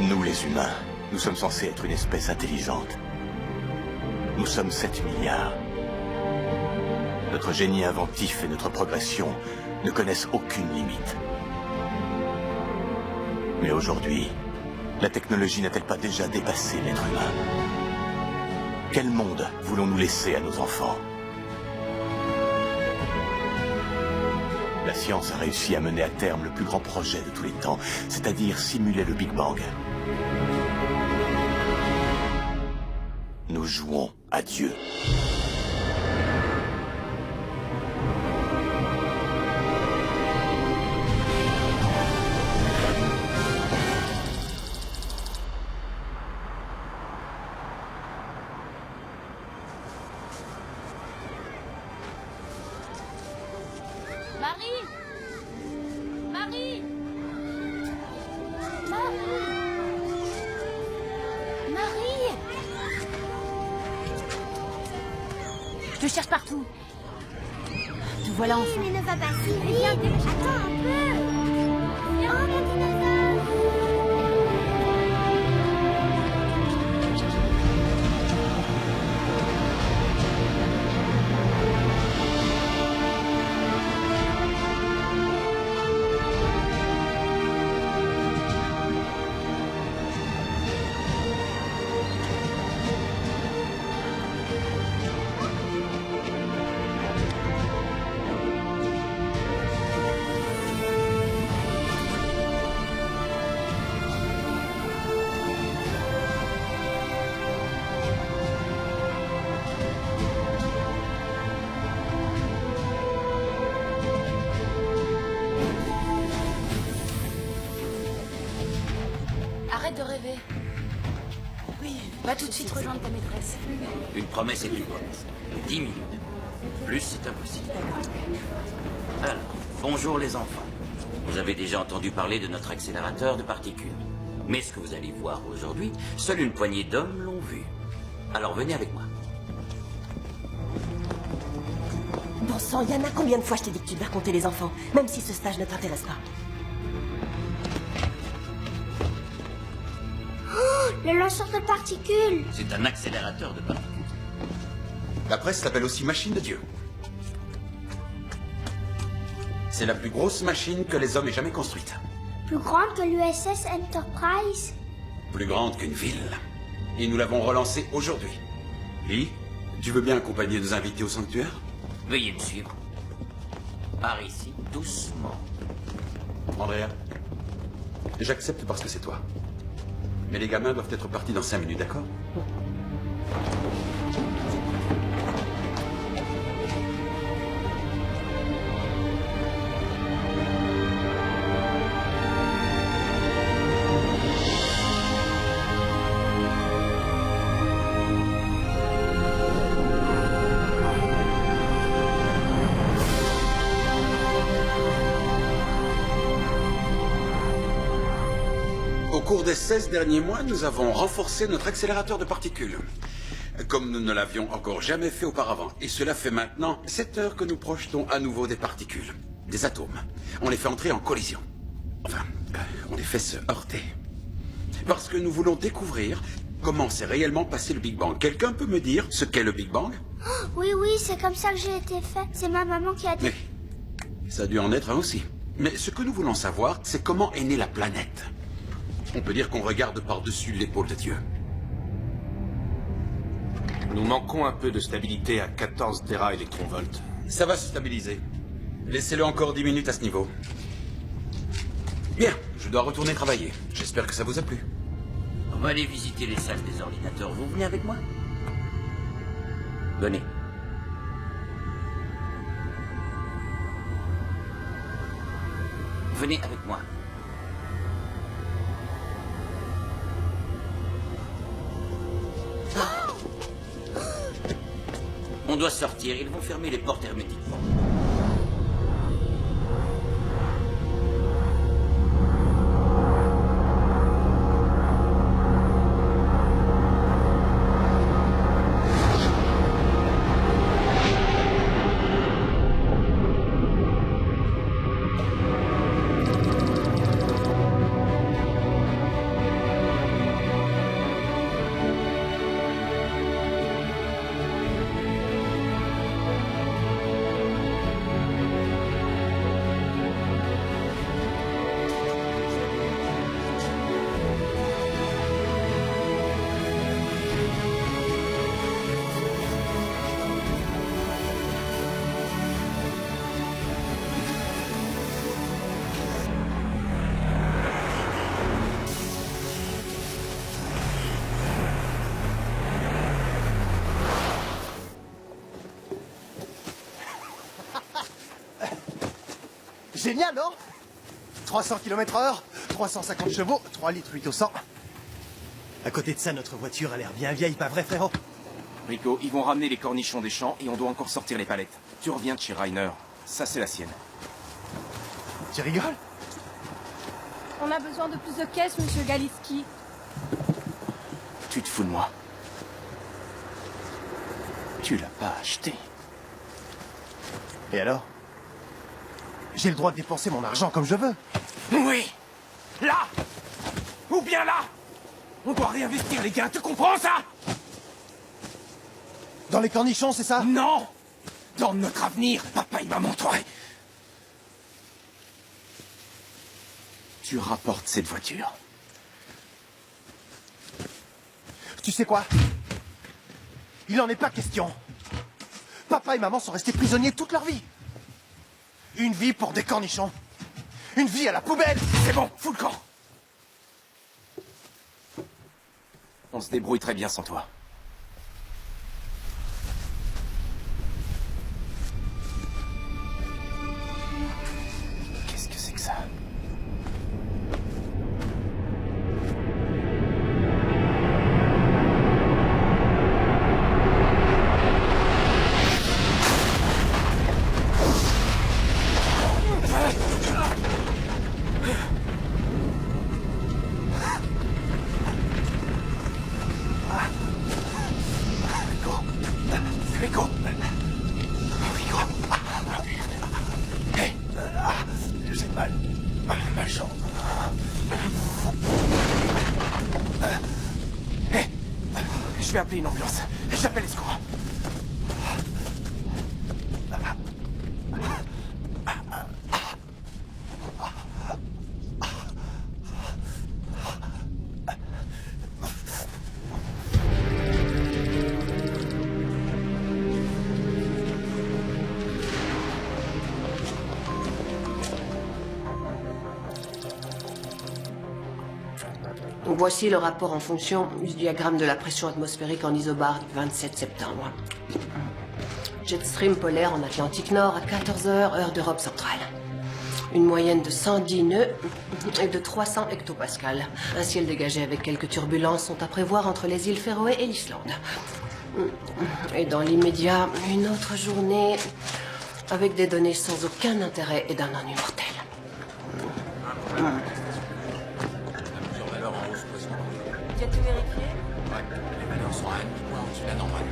Nous, les humains, nous sommes censés être une espèce intelligente. Nous sommes 7 milliards. Notre génie inventif et notre progression ne connaissent aucune limite. Mais aujourd'hui, la technologie n'a-t-elle pas déjà dépassé l'être humain? Quel monde voulons-nous laisser à nos enfants? La science a réussi à mener à terme le plus grand projet de tous les temps, c'est-à-dire simuler le Big Bang. Nous jouons à Dieu. Marie! Marie! Marie! Je te cherche partout. Te voilà enfin. Mais ne va pas si vite. Attends un peu. Oh, mon dinosaure. Arrête de rêver. Oui, va tout de suite rejoindre ta maîtresse. Une promesse est une promesse. 10 minutes. Plus, c'est impossible. Alors, bonjour les enfants. Vous avez déjà entendu parler de notre accélérateur de particules. Mais ce que vous allez voir aujourd'hui, seule une poignée d'hommes l'ont vu. Alors venez avec moi. Bon sang, Yana, combien de fois je t'ai dit que tu devais raconter les enfants, même si ce stage ne t'intéresse pas? Le lanceur de particules. C'est un accélérateur de particules. La presse l'appelle aussi machine de Dieu. C'est la plus grosse machine que les hommes aient jamais construite. Plus grande que l'USS Enterprise. Plus grande qu'une ville. Et nous l'avons relancée aujourd'hui. Lee, tu veux bien accompagner nos invités au sanctuaire? Veuillez me suivre. Par ici, doucement. Andrea, j'accepte parce que c'est toi. Mais les gamins doivent être partis dans 5 minutes, d'accord? Au cours des 16 derniers mois, nous avons renforcé notre accélérateur de particules. Comme nous ne l'avions encore jamais fait auparavant. Et cela fait maintenant 7 heures que nous projetons à nouveau des particules. Des atomes. On les fait entrer en collision. Enfin, on les fait se heurter. Parce que nous voulons découvrir comment s'est réellement passé le Big Bang. Quelqu'un peut me dire ce qu'est le Big Bang? Oui, c'est comme ça que j'ai été fait. C'est ma maman qui a dit. Mais ça a dû en être un aussi. Mais ce que nous voulons savoir, c'est comment est née la planète. On peut dire qu'on regarde par-dessus l'épaule de Dieu. Nous manquons un peu de stabilité à 14 téraélectronvolts. Ça va se stabiliser. Laissez-le encore 10 minutes à ce niveau. Bien, je dois retourner travailler. J'espère que ça vous a plu. On va aller visiter les salles des ordinateurs. Vous venez avec moi? Venez. Venez avec moi. On doit sortir, ils vont fermer les portes hermétiquement. Génial, non? 300 km/h, 350 chevaux, 3 litres 8 au 100. À côté de ça, notre voiture a l'air bien vieille, pas vrai, frérot? Rico, ils vont ramener les cornichons des champs et on doit encore sortir les palettes. Tu reviens de chez Reiner. Ça, c'est la sienne. Tu rigoles? On a besoin de plus de caisses, monsieur Galiski. Tu te fous de moi? Tu l'as pas acheté. Et alors? J'ai le droit de dépenser mon argent comme je veux. Oui! Là! Ou bien là! On doit réinvestir les gains, tu comprends ça? Dans les cornichons, c'est ça? Non! Dans notre avenir, papa et maman, toi. Tu rapportes cette voiture. Tu sais quoi? Il n'en est pas question. Papa et maman sont restés prisonniers toute leur vie. Une vie pour des cornichons. Une vie à la poubelle. C'est bon, fous le camp. On se débrouille très bien sans toi. Qu'est-ce que c'est que ça? Rico! Rico! Hey! J'ai mal. Ma jambe. Hey! Je vais appeler une ambulance. J'appelle les secours. Voici le rapport en fonction du diagramme de la pression atmosphérique en isobare du 27 septembre. Jetstream polaire en Atlantique Nord à 14h, heure d'Europe centrale. Une moyenne de 110 nœuds et de 300 hectopascales. Un ciel dégagé avec quelques turbulences sont à prévoir entre les îles Féroé et l'Islande. Et dans l'immédiat, une autre journée avec des données sans aucun intérêt et d'un ennui mortel. Tu as tout vérifié? Ouais, les valeurs sont à 1,5 points au-dessus de la normale.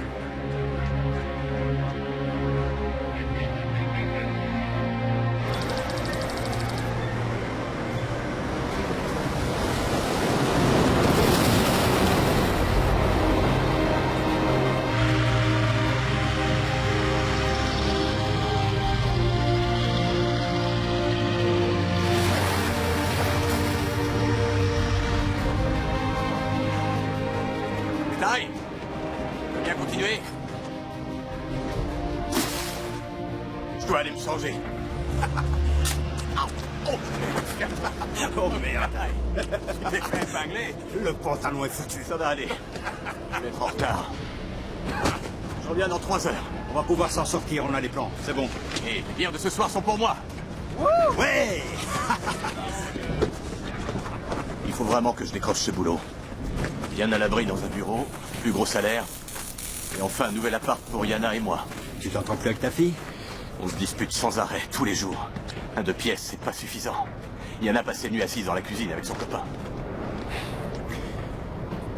Taille! Bien continuer. Je dois aller me changer. Oh merde! Tu t'es fait épingler. Le pantalon est foutu. Ça va aller. Je vais être en retard. Je reviens dans 3 heures. On va pouvoir s'en sortir, on a les plans, c'est bon. Et les bières de ce soir sont pour moi. Ouais. Il faut vraiment que je décroche ce boulot. Bien à l'abri dans un bureau, plus gros salaire, et enfin un nouvel appart pour Yana et moi. Tu t'entends plus avec ta fille? On se dispute sans arrêt, tous les jours. Un 2 pièces, c'est pas suffisant. Yana passe ses nuits assise dans la cuisine avec son copain.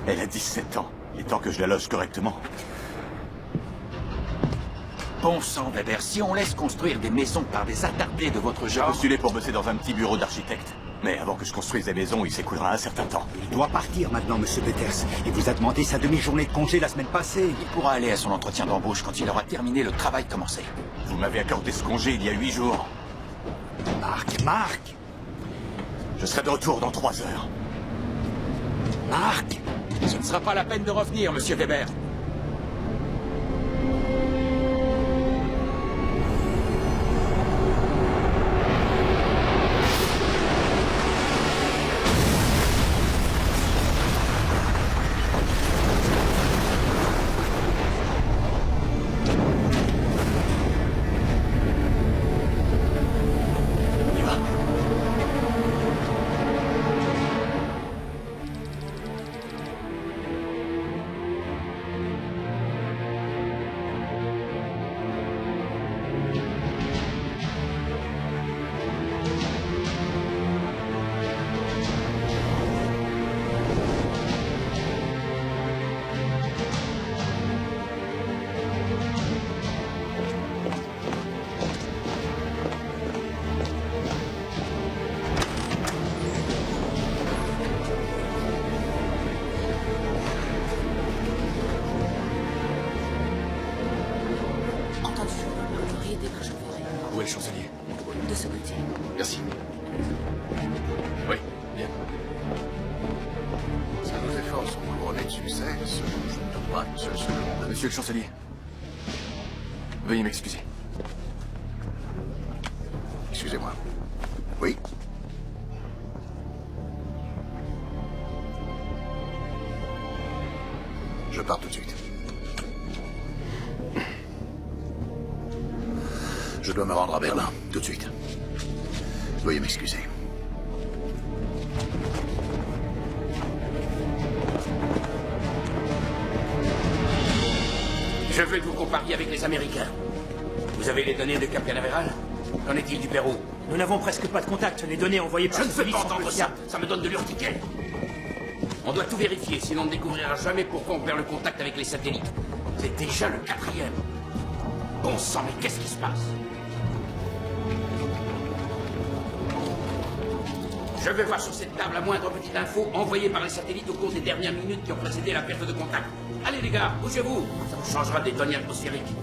Elle a 17 ans. Il est temps que je la loge correctement. Bon sang, Weber, si on laisse construire des maisons par des attardés de votre J'ai genre... postulé pour bosser dans un petit bureau d'architecte. Mais avant que je construise des maisons, il s'écoulera un certain temps. Il doit partir maintenant, monsieur Peters. Il vous a demandé sa demi-journée de congé la semaine passée. Il pourra aller à son entretien d'embauche quand il aura terminé le travail commencé. Vous m'avez accordé ce congé il y a 8 jours. Marc! Je serai de retour dans 3 heures. Marc! Ce ne sera pas la peine de revenir, monsieur Weber. On y va. Monsieur le chancelier. Veuillez m'excuser. Excusez-moi. Oui? Je pars tout de suite. Je dois me rendre à Berlin, tout de suite. Veuillez m'excuser. Je veux que vous compariez avec les Américains. Vous avez les données de Cap Canaveral? Qu'en est-il du Pérou? Nous n'avons presque pas de contact. Les données envoyées par... Je ne veux pas entendre ça. Ça me donne de l'urticaire. On doit tout vérifier, sinon on ne découvrira jamais pourquoi on perd le contact avec les satellites. C'est déjà le 4e. Bon sang, mais qu'est-ce qui se passe? Je veux voir sur cette table la moindre petite info envoyée par les satellites au cours des dernières minutes qui ont précédé la perte de contact. Allez les gars, bougez-vous. Ça vous changera des données atmosphériques.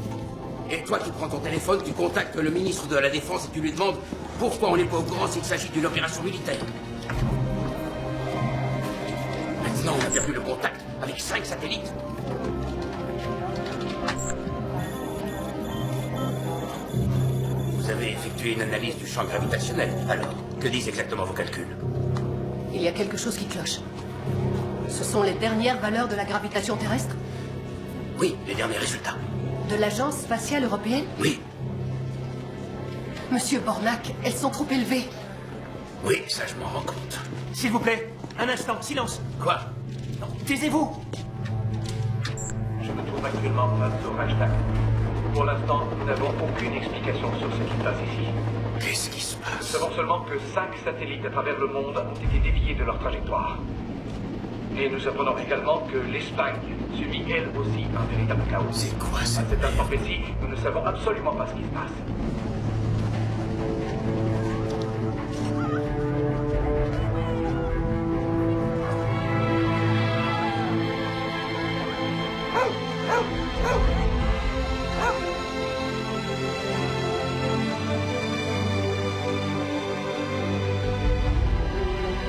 Et toi qui prends ton téléphone, tu contactes le ministre de la Défense et tu lui demandes pourquoi on n'est pas au courant s'il s'agit d'une opération militaire. Maintenant, on a perdu le contact avec 5 satellites. Vous avez effectué une analyse du champ gravitationnel. Alors, que disent exactement vos calculs? Il y a quelque chose qui cloche. Ce sont les dernières valeurs de la gravitation terrestre? Oui, les derniers résultats. De l'Agence spatiale européenne? Oui. Monsieur Bornak, elles sont trop élevées. Oui, ça je m'en rends compte. S'il vous plaît, un instant, silence. Quoi? Non, taisez-vous. Je me trouve actuellement face au Reichstag. Pour l'instant, nous n'avons aucune explication sur ce qui se passe ici. Qu'est-ce qui se passe? Nous savons seulement que 5 satellites à travers le monde ont été déviés de leur trajectoire. Et nous apprenons également que l'Espagne subit elle aussi un véritable chaos. C'est quoi ça? À cet instant précis, nous ne savons absolument pas ce qui se passe.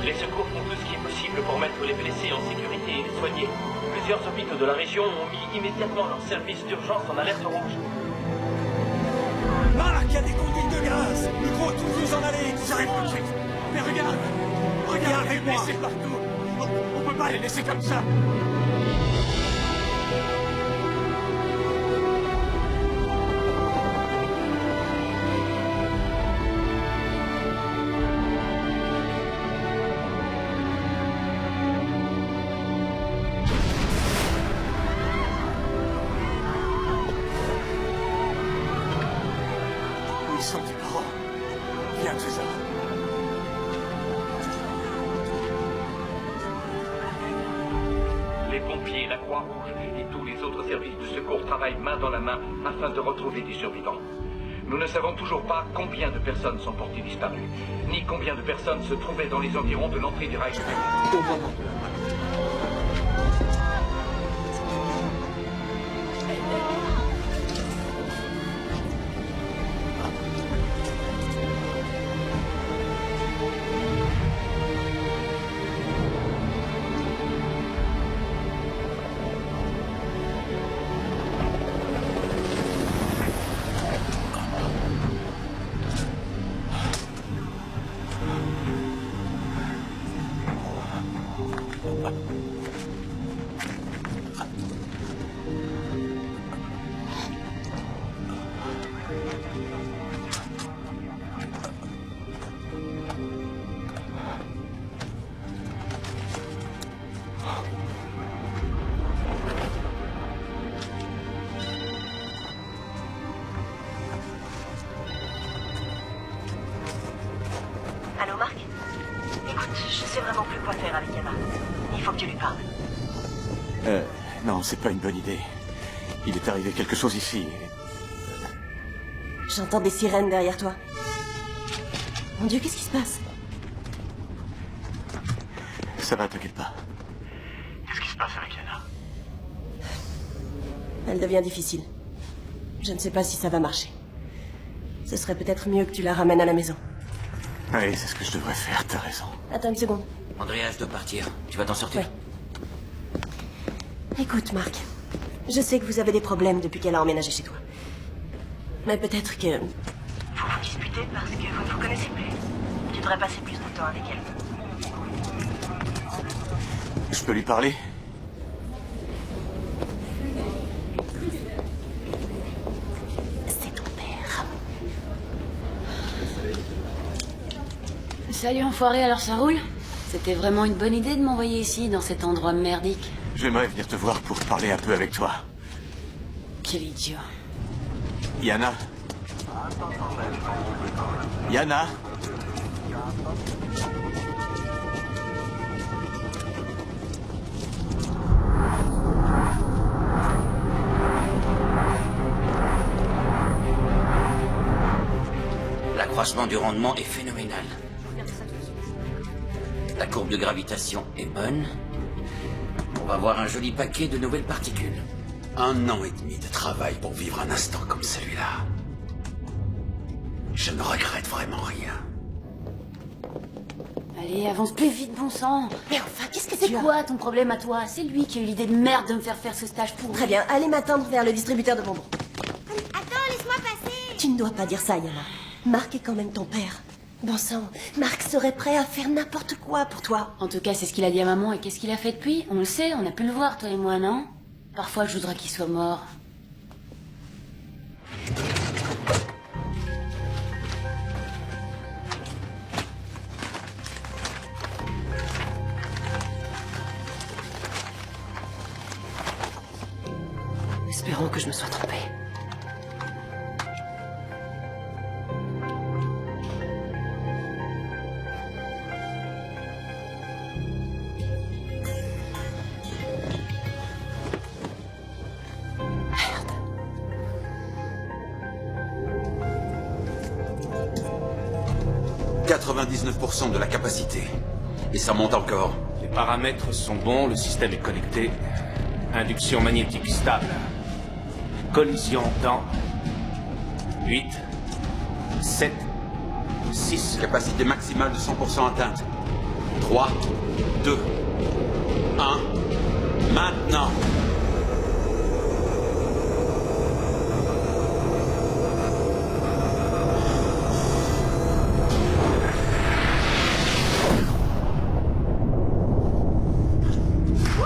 Les secours font tout ce qui est possible pour mettre les blessés en sécurité et les soigner. Plusieurs hôpitaux de la région ont mis immédiatement leur service d'urgence en alerte rouge. Marc, il y a des conduites de gaz. Il faut tous nous en aller. J'arrive tout de suite. Mais regarde. Regarde, les blessés partout. On peut pas les laisser comme ça. Ils sont tes parents. Viens, César. Les pompiers, la Croix-Rouge et tous les autres services de secours travaillent main dans la main afin de retrouver des survivants. Nous ne savons toujours pas combien de personnes sont portées disparues, ni combien de personnes se trouvaient dans les environs de l'entrée du Reichstag au moment de la Allô, Marc? Écoute, je sais vraiment plus quoi faire avec Emma. Il faut que tu lui parles. Non, c'est pas une bonne idée. Il est arrivé quelque chose ici. J'entends des sirènes derrière toi. Mon Dieu, qu'est-ce qui se passe? Ça va, t'inquiète pas. Qu'est-ce qui se passe avec Yana? Elle devient difficile. Je ne sais pas si ça va marcher. Ce serait peut-être mieux que tu la ramènes à la maison. Oui, c'est ce que je devrais faire, t'as raison. Attends une seconde. Andrea, je dois partir. Tu vas t'en sortir? Ouais. Écoute, Marc. Je sais que vous avez des problèmes depuis qu'elle a emménagé chez toi. Mais peut-être que... Vous vous disputez parce que vous ne vous connaissez plus. Tu devrais passer plus de temps avec elle. Je peux lui parler? C'est ton père. Salut enfoiré, alors ça roule? C'était vraiment une bonne idée de m'envoyer ici, dans cet endroit merdique. J'aimerais venir te voir pour parler un peu avec toi. Quel idiot. Yana? Yana? L'accroissement du rendement est phénoménal. La courbe de gravitation est bonne. On va avoir un joli paquet de nouvelles particules. 1 an et demi de travail pour vivre un instant comme celui-là. Je ne regrette vraiment rien. Allez, avance plus vite, bon sang. Mais enfin, qu'est-ce que C'est quoi ton problème à toi? C'est lui qui a eu l'idée de merde de me faire ce stage pourri. Très bien, allez m'attendre vers le distributeur de bonbons. Attends, laisse-moi passer. Tu ne dois pas dire ça, Yana. Marc est quand même ton père. Bon sang, Marc serait prêt à faire n'importe quoi pour toi. En tout cas, c'est ce qu'il a dit à maman, et qu'est-ce qu'il a fait depuis? On le sait, on a pu le voir, toi et moi, non? Parfois, je voudrais qu'il soit mort. Espérons que je me sois trompée. Merde. 99% de la capacité. Et ça monte encore. Les paramètres sont bons, le système est connecté. Induction magnétique stable. Collision dans 8, 7, 6. Capacité maximale de 100% atteinte. 3, 2, 1. Maintenant.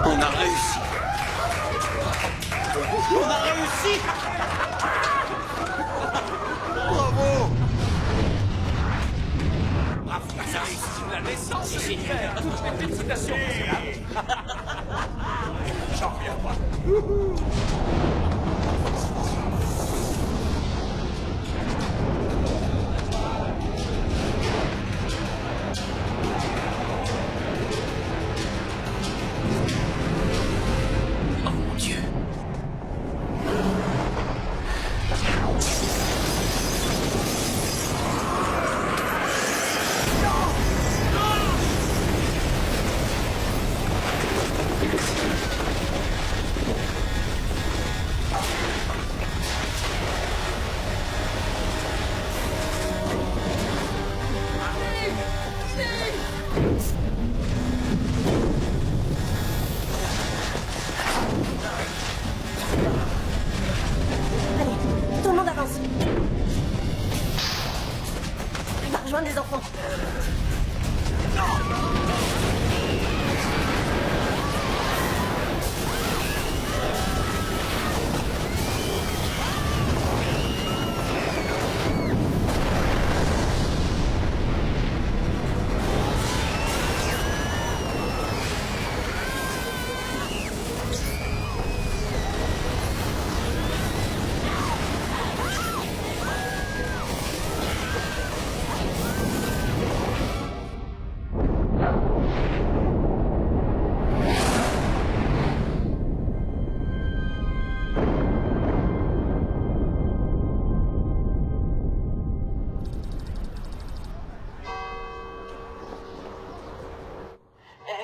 On a réussi. On a réussi. Bravo. Bravo, ça réussit la naissance, c'est génial. Félicitations. J'en reviens pas. Oh mon Dieu. Allez, tout le monde avance. Il va rejoindre les enfants.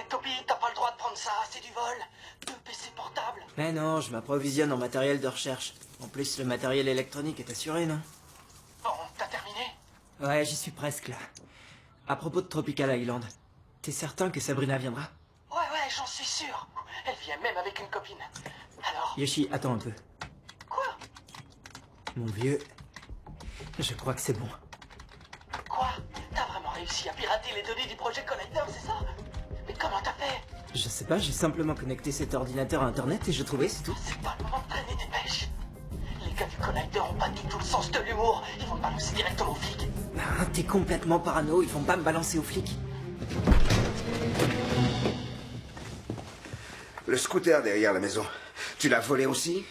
Toby, t'as pas le droit de prendre ça, c'est du vol. 2 PC portables. Mais non, je m'approvisionne en matériel de recherche. En plus, le matériel électronique est assuré, non? Bon, t'as terminé? Ouais, j'y suis presque, là. À propos de Tropical Island, t'es certain que Sabrina viendra? Ouais, j'en suis sûr. Elle vient même avec une copine. Alors Yoshi, attends un peu. Quoi? Mon vieux, je crois que c'est bon. Quoi? T'as vraiment réussi à pirater les données du projet Collider, c'est ça? Mais comment t'as fait? Je sais pas, j'ai simplement connecté cet ordinateur à Internet et je trouvais, c'est tout. C'est pas le moment de traîner des pêches. Les gars du Collider ont pas du tout le sens de l'humour. Ils vont me balancer directement aux flics. Ah, t'es complètement parano, ils vont pas me balancer aux flics. Le scooter derrière la maison, tu l'as volé aussi?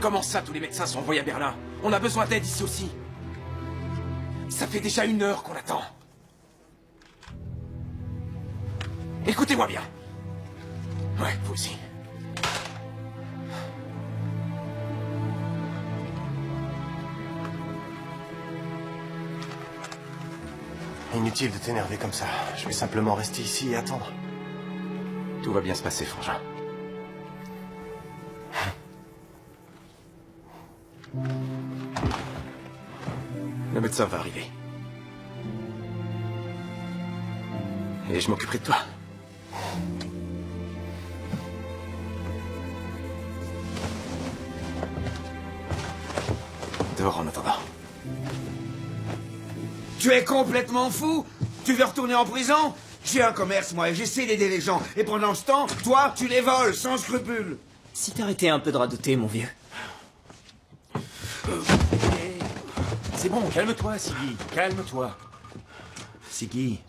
Comment ça, tous les médecins sont envoyés à Berlin? On a besoin d'aide ici aussi. Ça fait déjà 1 heure qu'on attend. Écoutez-moi bien. Ouais, vous aussi. Inutile de t'énerver comme ça. Je vais simplement rester ici et attendre. Tout va bien se passer, frangin. Le médecin va arriver. Et je m'occuperai de toi. Dehors en attendant. Tu es complètement fou? Tu veux retourner en prison? J'ai un commerce, moi, et j'essaie d'aider les gens. Et pendant ce temps, toi, tu les voles, sans scrupule. Si t'arrêtais un peu de radoter, mon vieux. C'est bon, calme-toi, Siggy. Calme-toi. Siggy,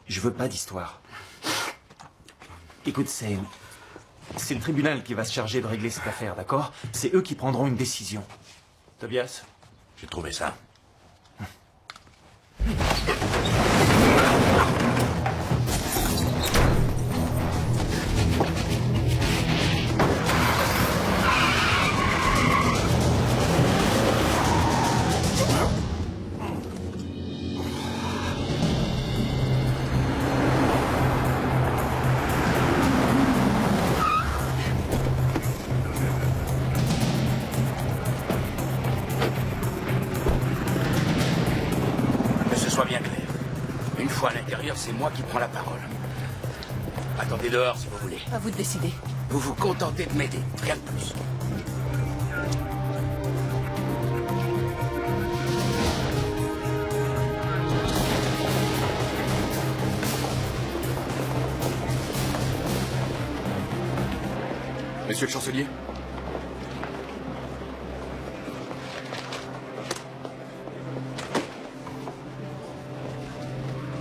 je veux pas d'histoire. Écoute, c'est le tribunal qui va se charger de régler cette affaire, d'accord? C'est eux qui prendront une décision. Tobias, j'ai trouvé ça. C'est moi qui prends la parole. Attendez dehors si vous voulez. À vous de décider. Vous vous contentez de m'aider, rien de plus. Monsieur le chancelier?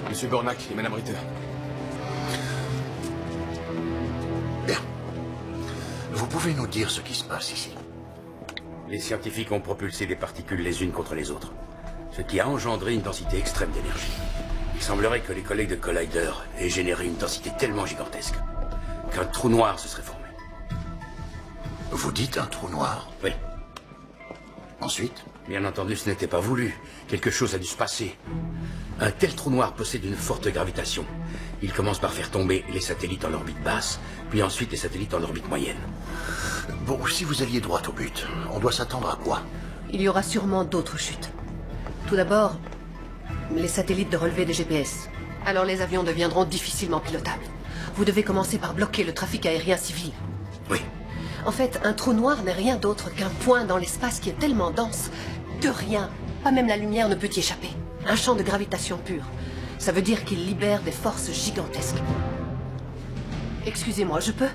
Monsieur Bornac et Madame Ritter. Bien. Vous pouvez nous dire ce qui se passe ici? Les scientifiques ont propulsé des particules les unes contre les autres, ce qui a engendré une densité extrême d'énergie. Il semblerait que les collègues de Collider aient généré une densité tellement gigantesque qu'un trou noir se serait formé. Vous dites un trou noir? Oui. Ensuite? Bien entendu, ce n'était pas voulu. Quelque chose a dû se passer. Un tel trou noir possède une forte gravitation. Il commence par faire tomber les satellites en orbite basse, puis ensuite les satellites en orbite moyenne. Bon, si vous alliez droit au but, on doit s'attendre à quoi? Il y aura sûrement d'autres chutes. Tout d'abord, les satellites de relevé des GPS. Alors les avions deviendront difficilement pilotables. Vous devez commencer par bloquer le trafic aérien civil. Oui. En fait, un trou noir n'est rien d'autre qu'un point dans l'espace qui est tellement dense que rien, pas même la lumière, ne peut y échapper. Un champ de gravitation pur. Ça veut dire qu'il libère des forces gigantesques. Excusez-moi, je peux?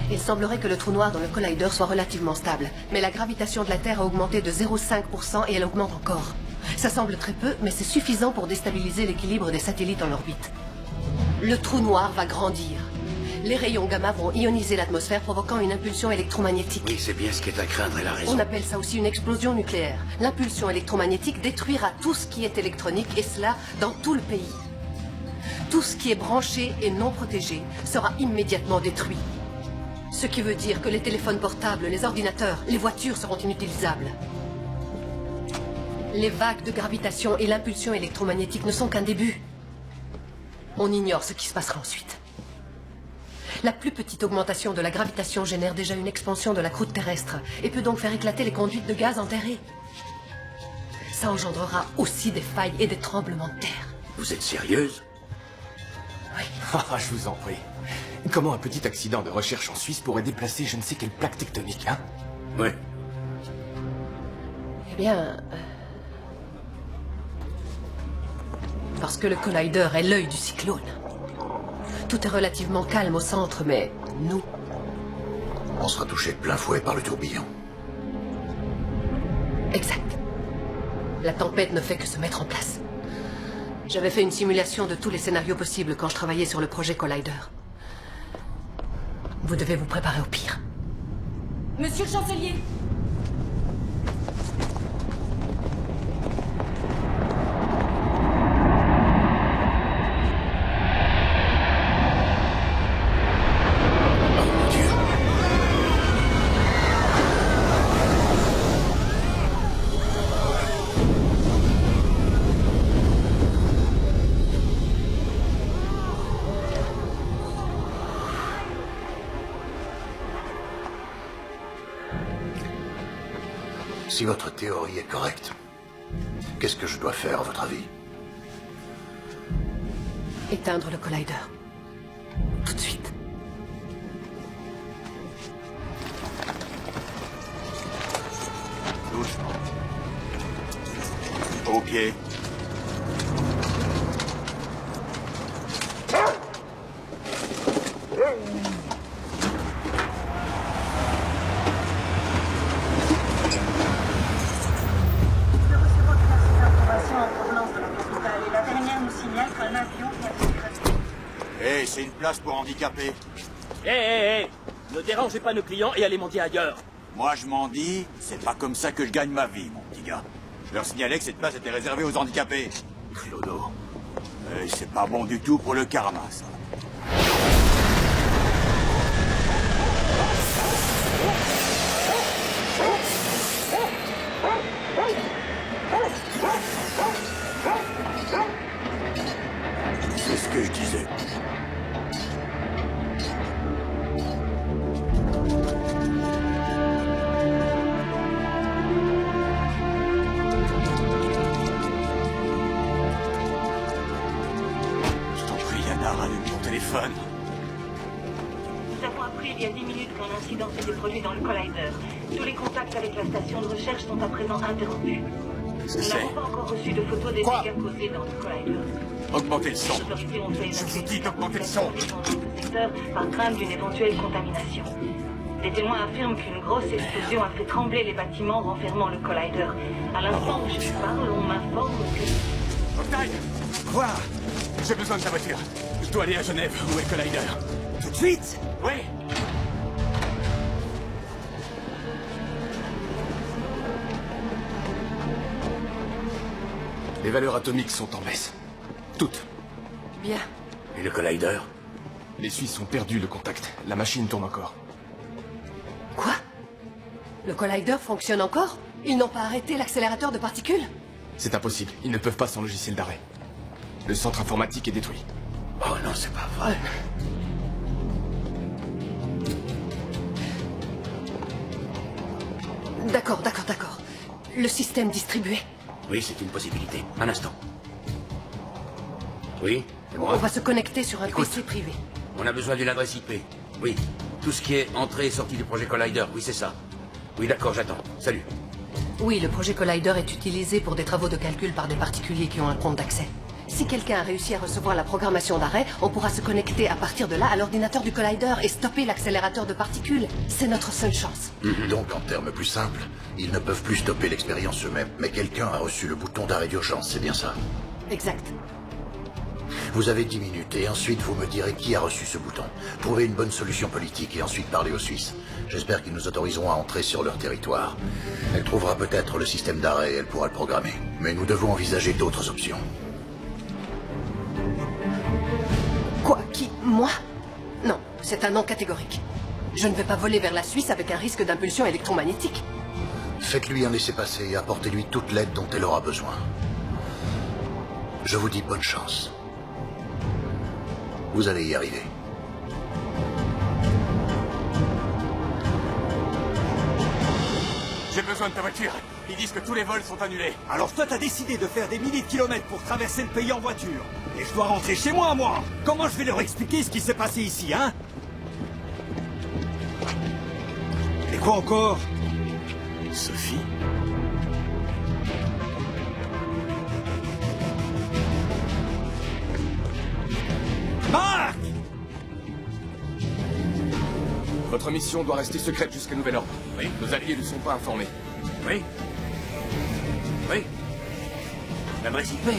Il semblerait que le trou noir dans le Collider soit relativement stable, mais la gravitation de la Terre a augmenté de 0,5% et elle augmente encore. Ça semble très peu, mais c'est suffisant pour déstabiliser l'équilibre des satellites en orbite. Le trou noir va grandir. Les rayons gamma vont ioniser l'atmosphère, provoquant une impulsion électromagnétique. Oui, c'est bien ce qui est à craindre, elle a raison. On appelle ça aussi une explosion nucléaire. L'impulsion électromagnétique détruira tout ce qui est électronique, et cela dans tout le pays. Tout ce qui est branché et non protégé sera immédiatement détruit. Ce qui veut dire que les téléphones portables, les ordinateurs, les voitures seront inutilisables. Les vagues de gravitation et l'impulsion électromagnétique ne sont qu'un début. On ignore ce qui se passera ensuite. La plus petite augmentation de la gravitation génère déjà une expansion de la croûte terrestre et peut donc faire éclater les conduites de gaz enterrées. Ça engendrera aussi des failles et des tremblements de terre. Vous êtes sérieuse? Oui. Ah, je vous en prie. Comment un petit accident de recherche en Suisse pourrait déplacer je ne sais quelle plaque tectonique, hein? Oui. Eh bien... parce que le Collider est l'œil du cyclone. Tout est relativement calme au centre, mais nous... On sera touché de plein fouet par le tourbillon. Exact. La tempête ne fait que se mettre en place. J'avais fait une simulation de tous les scénarios possibles quand je travaillais sur le projet Collider. Vous devez vous préparer au pire. Monsieur le chancelier! Si votre théorie est correcte, qu'est-ce que je dois faire, à votre avis? Éteindre le Collider. Tout de suite. Doucement. Au pied. C'est une place pour handicapés. Hé, ne dérangez pas nos clients et allez mendier ailleurs. Moi, je m'en dis, c'est pas comme ça que je gagne ma vie, mon petit gars. Je leur signalais que cette place était réservée aux handicapés. Clodo. C'est pas bon du tout pour le karma, ça. C'est ce que je disais. Nous avons appris il y a 10 minutes qu'un incident s'était produit dans le Collider. Tous les contacts avec la station de recherche sont à présent interrompus. Nous n'avons pas encore reçu de photos des dégâts causés dans le Collider. Augmentez le son. Je vous dis d'augmenter le son. Secteur par crainte d'une éventuelle contamination. Des témoins affirment qu'une grosse explosion a fait trembler les bâtiments renfermant le Collider. À l'instant où je parle, on m'informe que... Octave! Quoi? J'ai besoin de ta voiture. Je dois aller à Genève. Où est le Collider? Tout de suite? Oui. Les valeurs atomiques sont en baisse. Toutes. Bien. Et le Collider? Les Suisses ont perdu le contact. La machine tourne encore. Quoi? Le Collider fonctionne encore? Ils n'ont pas arrêté l'accélérateur de particules? C'est impossible. Ils ne peuvent pas sans logiciel d'arrêt. Le centre informatique est détruit. Oh non, c'est pas vrai. D'accord. Le système distribué. Oui, c'est une possibilité. Un instant. Oui, c'est moi. On va se connecter sur un PC privé. On a besoin d'une adresse IP. Oui. Tout ce qui est entrée et sortie du projet Collider. Oui, c'est ça. Oui, d'accord, j'attends. Salut. Oui, le projet Collider est utilisé pour des travaux de calcul par des particuliers qui ont un compte d'accès. Si quelqu'un a réussi à recevoir la programmation d'arrêt, on pourra se connecter à partir de là à l'ordinateur du Collider et stopper l'accélérateur de particules. C'est notre seule chance. Donc, en termes plus simples, ils ne peuvent plus stopper l'expérience eux-mêmes, mais quelqu'un a reçu le bouton d'arrêt d'urgence, c'est bien ça? Exact. Vous avez 10 minutes et ensuite vous me direz qui a reçu ce bouton. Trouvez une bonne solution politique et ensuite parlez aux Suisses. J'espère qu'ils nous autoriseront à entrer sur leur territoire. Elle trouvera peut-être le système d'arrêt et elle pourra le programmer. Mais nous devons envisager d'autres options. Quoi? Qui? Moi? Non, c'est un non catégorique. Je ne vais pas voler vers la Suisse avec un risque d'impulsion électromagnétique. Faites-lui un laissez-passer et apportez-lui toute l'aide dont elle aura besoin. Je vous dis bonne chance. Vous allez y arriver. besoin de ta voiture. Ils disent que tous les vols sont annulés. Alors toi, t'as décidé de faire des milliers de kilomètres pour traverser le pays en voiture. Et je dois rentrer chez moi. Comment je vais leur expliquer ce qui s'est passé ici, hein? Et quoi encore? Sophie? Marc! Votre mission doit rester secrète jusqu'à nouvel ordre. Oui. Nos alliés ne sont pas informés. Oui. Oui. L'adresse IP.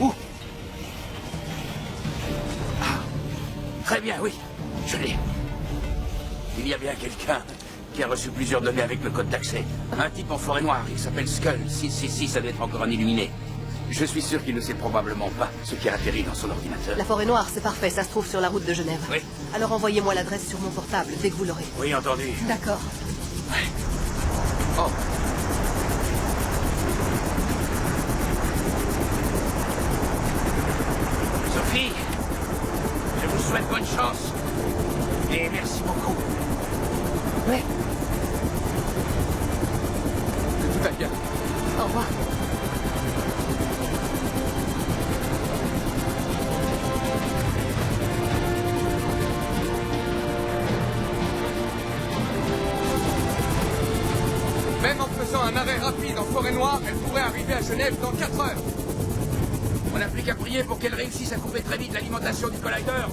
Où? Ah. Très bien, oui. Je l'ai. Il y a bien quelqu'un qui a reçu plusieurs données avec le code d'accès. Un type en forêt noire, il s'appelle Skull. 666, ça doit être encore un illuminé. Je suis sûr qu'il ne sait probablement pas ce qui a atterri dans son ordinateur. La forêt noire, c'est parfait, ça se trouve sur la route de Genève. Oui. Alors envoyez-moi l'adresse sur mon portable, dès que vous l'aurez. Oui, entendu. D'accord. Oh. Sophie, je vous souhaite bonne chance. Et merci beaucoup. Oui. Que tout aille bien. Au revoir. Même en faisant un arrêt rapide en forêt noire, elle pourrait arriver à Genève dans 4 heures. On n'a plus qu'à prier pour qu'elle réussisse à couper très vite l'alimentation du collider.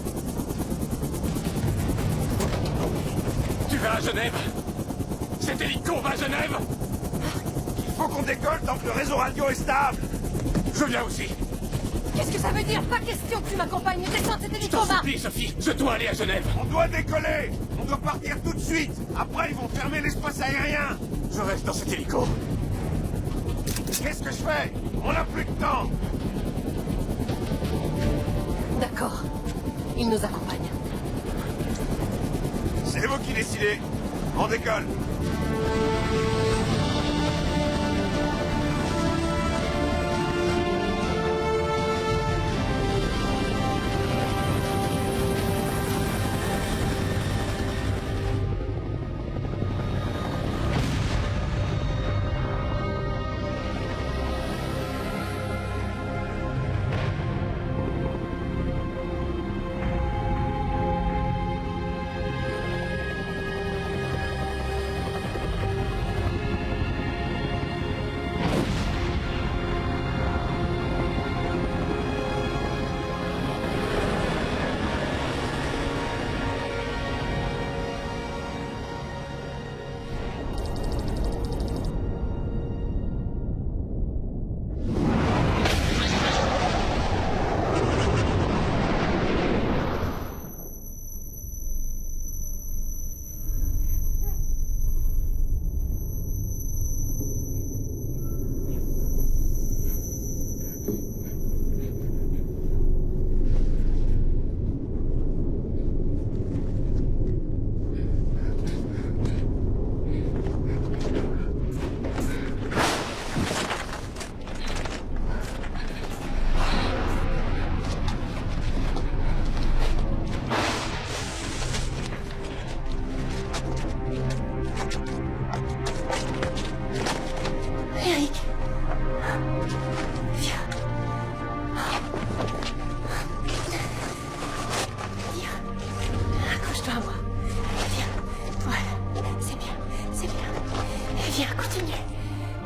Tu vas à Genève? Cet hélico va à Genève? Il faut qu'on décolle tant que le réseau radio est stable. Je viens aussi. Qu'est-ce que ça veut dire? Pas question que tu m'accompagnes. Descends, c'était du combat. S'il Sophie, je dois aller à Genève. On doit décoller. On doit partir tout de suite. Après, ils vont fermer l'espace aérien. Je reste dans cet hélico. Qu'est-ce que je fais? On n'a plus de temps. D'accord. Il nous accompagne. C'est vous qui décidez. On décolle.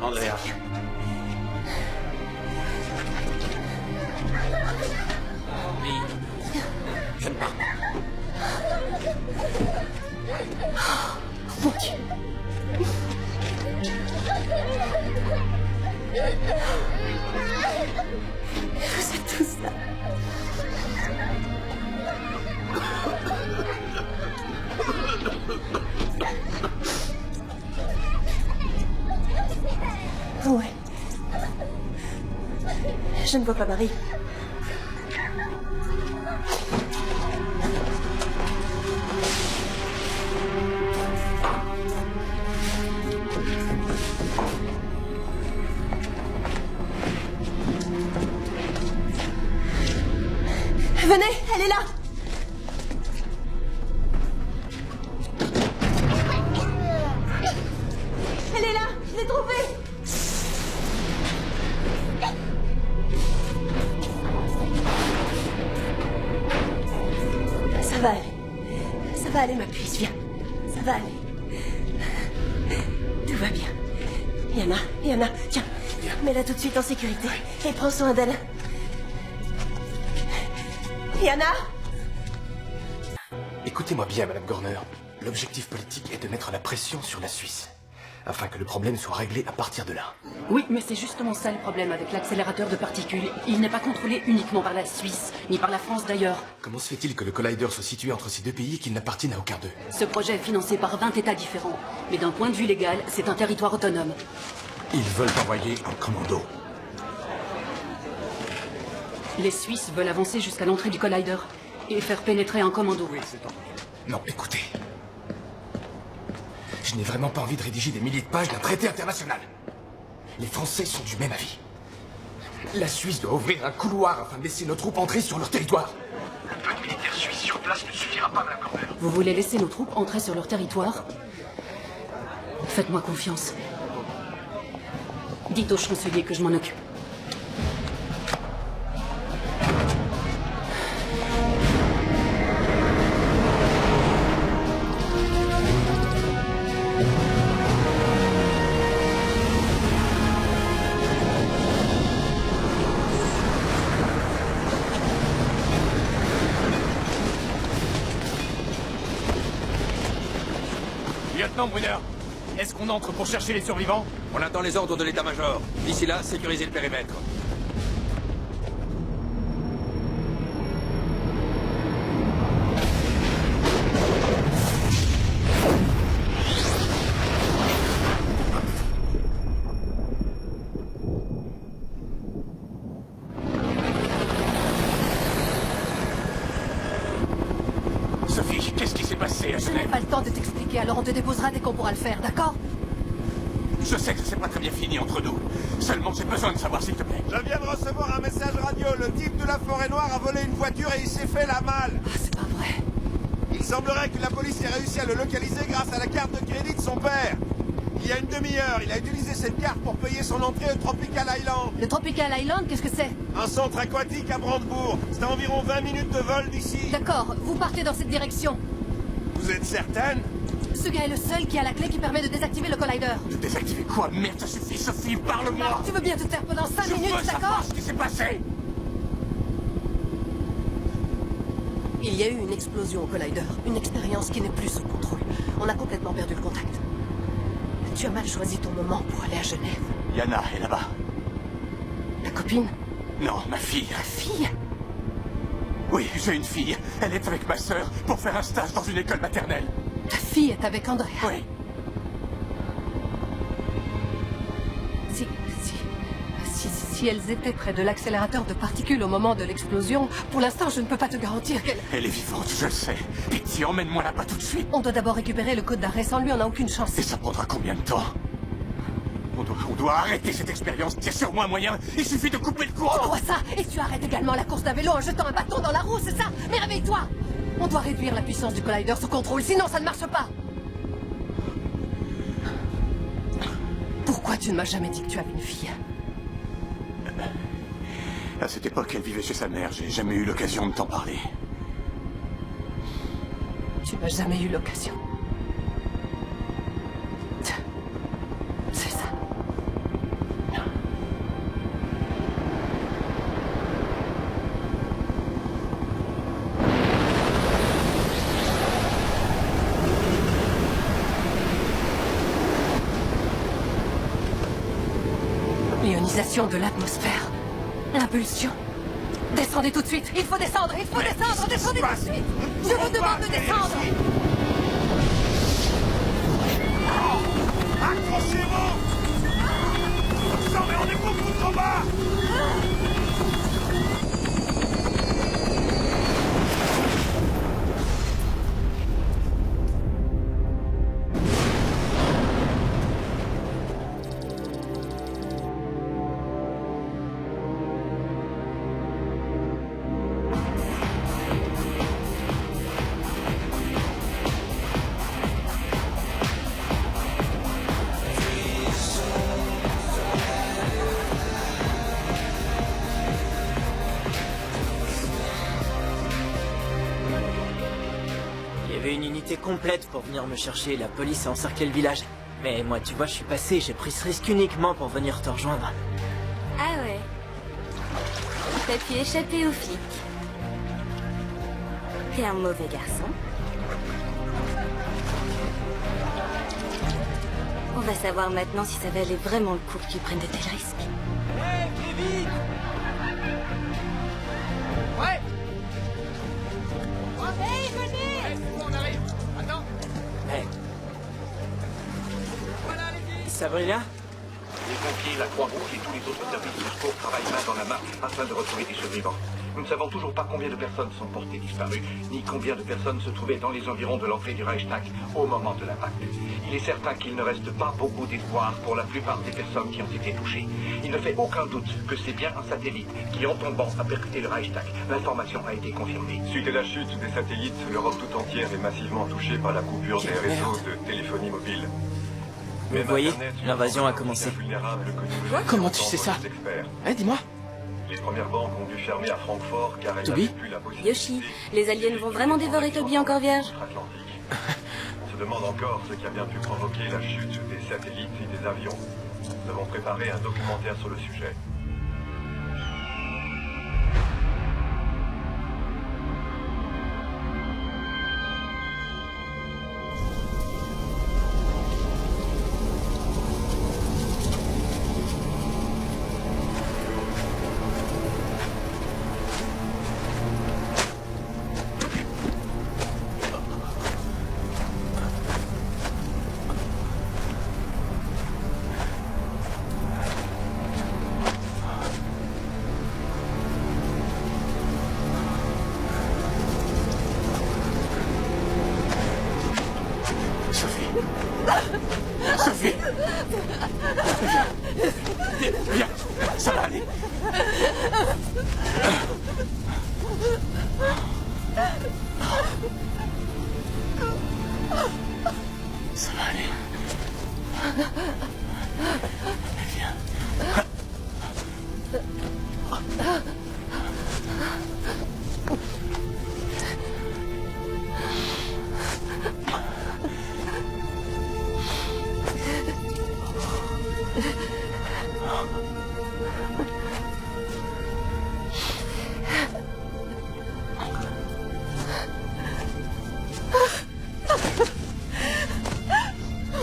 Andrea. Oui. Je ne pars pas. Mon Dieu. Vous êtes tous là. Ouais. Je ne vois pas Marie. Venez, elle est là. Elle est là, je Ça va aller, ma puce, viens. Ça va aller. Tout va bien. Yana, tiens. Mets-la tout de suite en sécurité. Et prends soin d'elle. Yana! Écoutez-moi bien, Madame Gorner. L'objectif politique est de mettre la pression sur la Suisse, afin que le problème soit réglé à partir de là. Oui, mais c'est justement ça le problème avec l'accélérateur de particules. Il n'est pas contrôlé uniquement par la Suisse, ni par la France d'ailleurs. Comment se fait-il que le collider soit situé entre ces deux pays et qu'il n'appartienne à aucun d'eux? Ce projet est financé par 20 États différents. Mais d'un point de vue légal, c'est un territoire autonome. Ils veulent envoyer un commando. Les Suisses veulent avancer jusqu'à l'entrée du collider et faire pénétrer un commando. Oui, c'est entendu. Non, écoutez. Je n'ai vraiment pas envie de rédiger des milliers de pages d'un traité international. Les Français sont du même avis. La Suisse doit ouvrir un couloir afin de laisser nos troupes entrer sur leur territoire. Un peu de militaires suisses sur place ne suffira pas, Madame Corner. Vous voulez laisser nos troupes entrer sur leur territoire? Faites-moi confiance. Dites au chancelier que je m'en occupe. Lieutenant Brunner, est-ce qu'on entre pour chercher les survivants? On attend les ordres de l'état-major. D'ici là, sécurisez le périmètre. Sophie, qu'est-ce qui s'est passé à Je n'ai pas le temps de t'expliquer, alors on te déposera dès qu'on pourra le faire, d'accord? Je sais que c'est pas très bien fini entre nous. Seulement, j'ai besoin de savoir, s'il te plaît. Je viens de recevoir un message radio. Le type de la forêt noire a volé une voiture et il s'est fait la malle. Ah, c'est pas vrai. Il semblerait que la police ait réussi à le localiser grâce à la carte de crédit de son père. Il y a une demi-heure, il a utilisé cette carte pour payer son entrée au Tropical Island. Le Tropical Island, qu'est-ce que c'est? Un centre aquatique à Brandebourg. C'est à environ 20 minutes de vol d'ici. D'accord, vous partez dans cette direction. Vous êtes certaine? Ce gars est le seul qui a la clé qui permet de désactiver le collider. De désactiver quoi? Merde, ça suffit, Sophie, parle-moi. Alors, tu veux bien te taire pendant 5 minutes, Je veux savoir d'accord? ce qui s'est passé. Il y a eu une explosion au collider. Une expérience qui n'est plus sous contrôle. On a complètement perdu le contact. Tu as mal choisi ton moment pour aller à Genève. Yana est là-bas. Ta copine? Non, ma fille. Ta fille? Oui, j'ai une fille. Elle est avec ma sœur pour faire un stage dans une école maternelle. Ta fille est avec Andrea? Oui. Si elles étaient près de l'accélérateur de particules au moment de l'explosion, pour l'instant, je ne peux pas te garantir qu'elle... Elle est vivante, je le sais. Pitié, emmène-moi là-bas tout de suite. On doit d'abord récupérer le code d'arrêt. Sans lui, on n'a aucune chance. Et ça prendra combien de temps? On doit arrêter cette expérience. Il y a sûrement un moyen. Il suffit de couper le courant. Tu crois ça? Et tu arrêtes également la course d'un vélo en jetant un bâton dans la roue, c'est ça? Mais réveille-toi! On doit réduire la puissance du collider sous contrôle, sinon ça ne marche pas. Pourquoi tu ne m'as jamais dit que tu avais une fille? À cette époque, elle vivait chez sa mère. J'ai jamais eu l'occasion de t'en parler. Tu n'as jamais eu l'occasion. C'est ça. L'ionisation de l'atmosphère. L'impulsion. Descendez tout de suite. Il faut descendre. Il faut descendre. Descendez tout de suite. Je vous demande de descendre. Accrochez-vous! Non mais on est beaucoup trop bas! unité complète pour venir me chercher. La police a encerclé le village. Mais moi, tu vois, je suis passé. J'ai pris ce risque uniquement pour venir te rejoindre. Ah ouais. T'as pu échapper aux flics. T'es un mauvais garçon. On va savoir maintenant si ça valait vraiment le coup que tu prennes de tels risques. Hé, vite! Ouais! Hey, venez! Ouais, c'est bon, on arrive. Attends. Hey. Voilà, allez-y. Sabrina? Les pompiers, la Croix-Rouge et tous les autres services de secours travaillent main dans la main afin de retrouver des survivants. Nous ne savons toujours pas combien de personnes sont portées disparues, ni combien de personnes se trouvaient dans les environs de l'entrée du Reichstag au moment de l'impact. Il est certain qu'il ne reste pas beaucoup d'espoir pour la plupart des personnes qui ont été touchées. Il ne fait aucun doute que c'est bien un satellite qui, en tombant, a percuté le Reichstag. L'information a été confirmée. Suite à la chute des satellites, l'Europe tout entière est massivement touchée par la coupure des réseaux de téléphonie mobile. Vous voyez, l'invasion a commencé. Comment tu sais ça? Eh, dis-moi. Les premières banques ont dû fermer à Francfort car elles n'avaient plus la possibilité... Yoshi, les aliens vont vraiment dévorer Toby encore vierge? On se demande encore ce qui a bien pu provoquer la chute des satellites et des avions. Nous avons préparé un documentaire sur le sujet. Sophie! Viens, ça va aller. Ça va aller. Viens.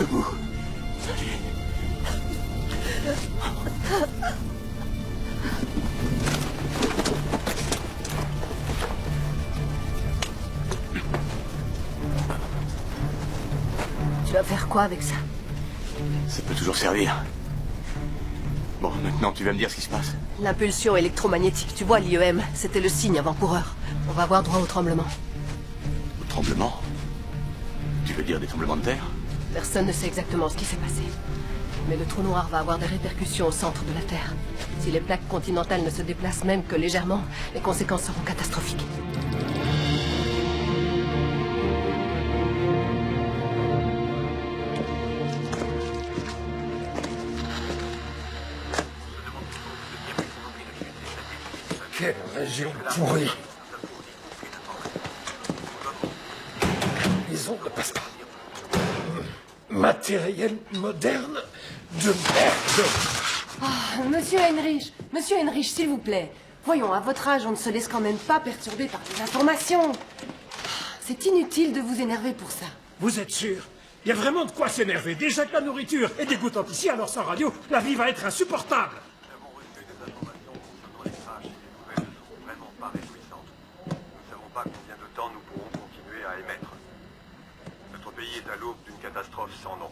Debout. Tu vas faire quoi avec ça? Ça peut toujours servir. Bon, maintenant tu vas me dire ce qui se passe. L'impulsion électromagnétique, tu vois, l'IEM, c'était le signe avant-coureur. On va avoir droit au tremblement. Au tremblement? Tu veux dire des tremblements de terre? Personne ne sait exactement ce qui s'est passé. Mais le trou noir va avoir des répercussions au centre de la Terre. Si les plaques continentales ne se déplacent même que légèrement, les conséquences seront catastrophiques. Quelle région pourrie! Les ondes ne passent pas. Matériel moderne de merde! Ah, Monsieur Heinrich, s'il vous plaît. Voyons, à votre âge, on ne se laisse quand même pas perturber par des informations. C'est inutile de vous énerver pour ça. Vous êtes sûr? Il y a vraiment de quoi s'énerver. Déjà que la nourriture est dégoûtante ici, alors sans radio, la vie va être insupportable. Notre pays est à l'aube d'une catastrophe sans nom.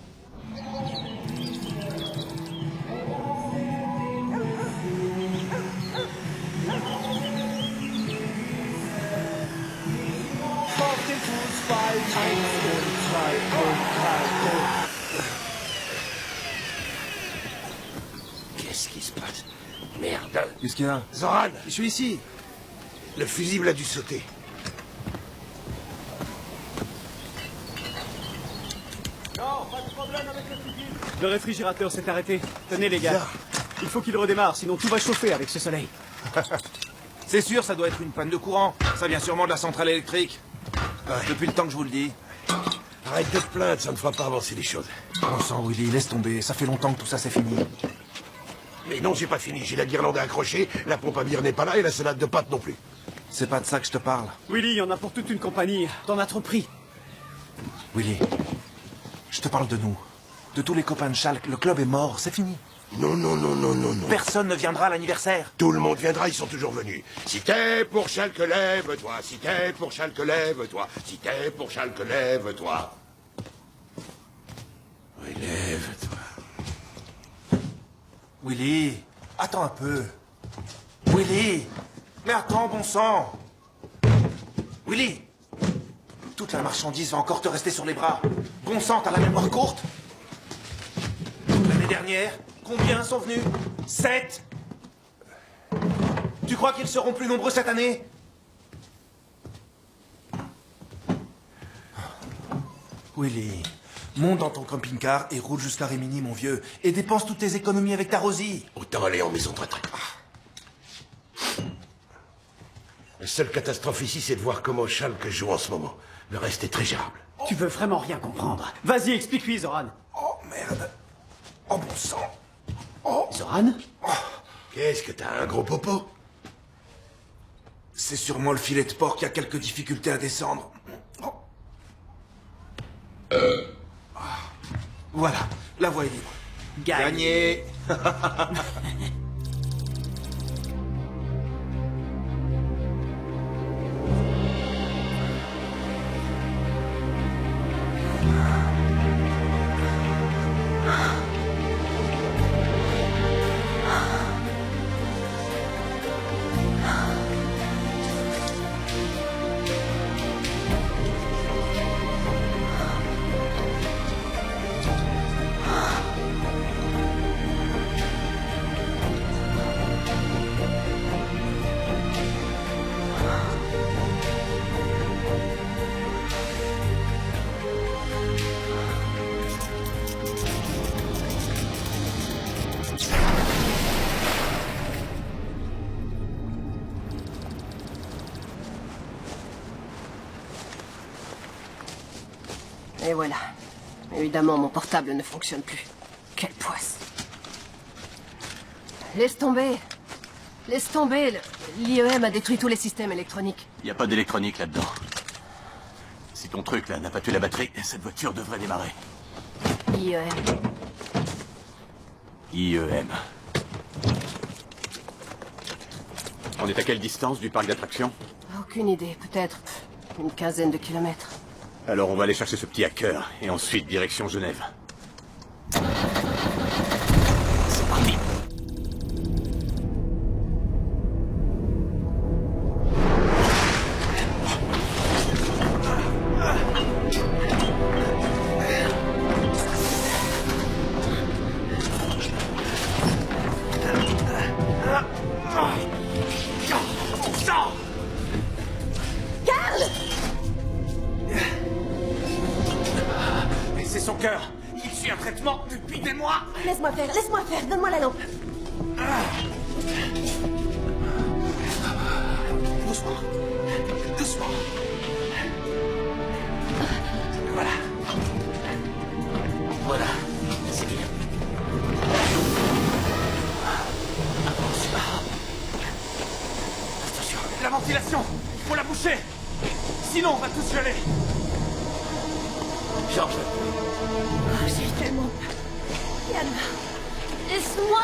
Qu'est-ce qui se passe? Merde. Qu'est-ce qu'il y a? Zoran, Je suis ici. le fusible a dû sauter. Le réfrigérateur s'est arrêté. Tenez les gars. Il faut qu'il redémarre, sinon tout va chauffer avec ce soleil. C'est sûr, ça doit être une panne de courant. Ça vient sûrement de la centrale électrique. Depuis le temps que je vous le dis. Arrête de te plaindre, ça ne fera pas avancer les choses. Bon sang, Willy, laisse tomber. Ça fait longtemps que tout ça c'est fini. Mais non, j'ai pas fini. J'ai la guirlande à accrocher, la pompe à bière n'est pas là et la salade de pâtes non plus. C'est pas de ça que je te parle. Willy, il y en a pour toute une compagnie. T'en as trop pris. Willy, je te parle de nous. De tous les copains de Schalke. Le club est mort, c'est fini. Non, non, non, non, non, non. Personne ne viendra à l'anniversaire. Tout le monde viendra, ils sont toujours venus. Si t'es pour Schalke, lève-toi. Si t'es pour Schalke, lève-toi. Si t'es pour Schalke, lève-toi. Oui, lève-toi. Willy, attends un peu. Willy, mais attends, bon sang. Willy, toute la marchandise va encore te rester sur les bras. Bon sang, t'as la mémoire courte. L'année dernière, combien sont venus? 7. Tu crois qu'ils seront plus nombreux cette année? Willy, monte dans ton camping-car et roule jusqu'à Rimini, mon vieux, et dépense toutes tes économies avec ta Rosie. Autant aller en maison de retraite. La seule catastrophe ici, c'est de voir comment Schalke joue en ce moment. Le reste est très gérable. Tu veux vraiment rien comprendre. Vas-y, explique-lui, Zoran. Oh, merde. Oh, bon sang. Oh. Zoran? Qu'est-ce que t'as, un gros popo? C'est sûrement le filet de porc qui a quelques difficultés à descendre. Oh. Voilà, la voie est libre. Gagné. Et voilà. Évidemment, mon portable ne fonctionne plus. Quelle poisse. Laisse tomber. Laisse tomber. L'IEM a détruit tous les systèmes électroniques. Il n'y a pas d'électronique là-dedans. Si ton truc, là, n'a pas tué la batterie, cette voiture devrait démarrer. IEM. IEM. On est à quelle distance du parc d'attractions? Aucune idée. Peut-être une quinzaine de kilomètres. Alors on va aller chercher ce petit hacker, et ensuite direction Genève. C'est parti. Laisse-moi faire, donne-moi la lampe. Doucement. Doucement. Voilà. Voilà, c'est bien. Attention, la ventilation. Faut la boucher. Sinon, on va tous geler. Georges. J'ai tellement peur. Yann, laisse-moi.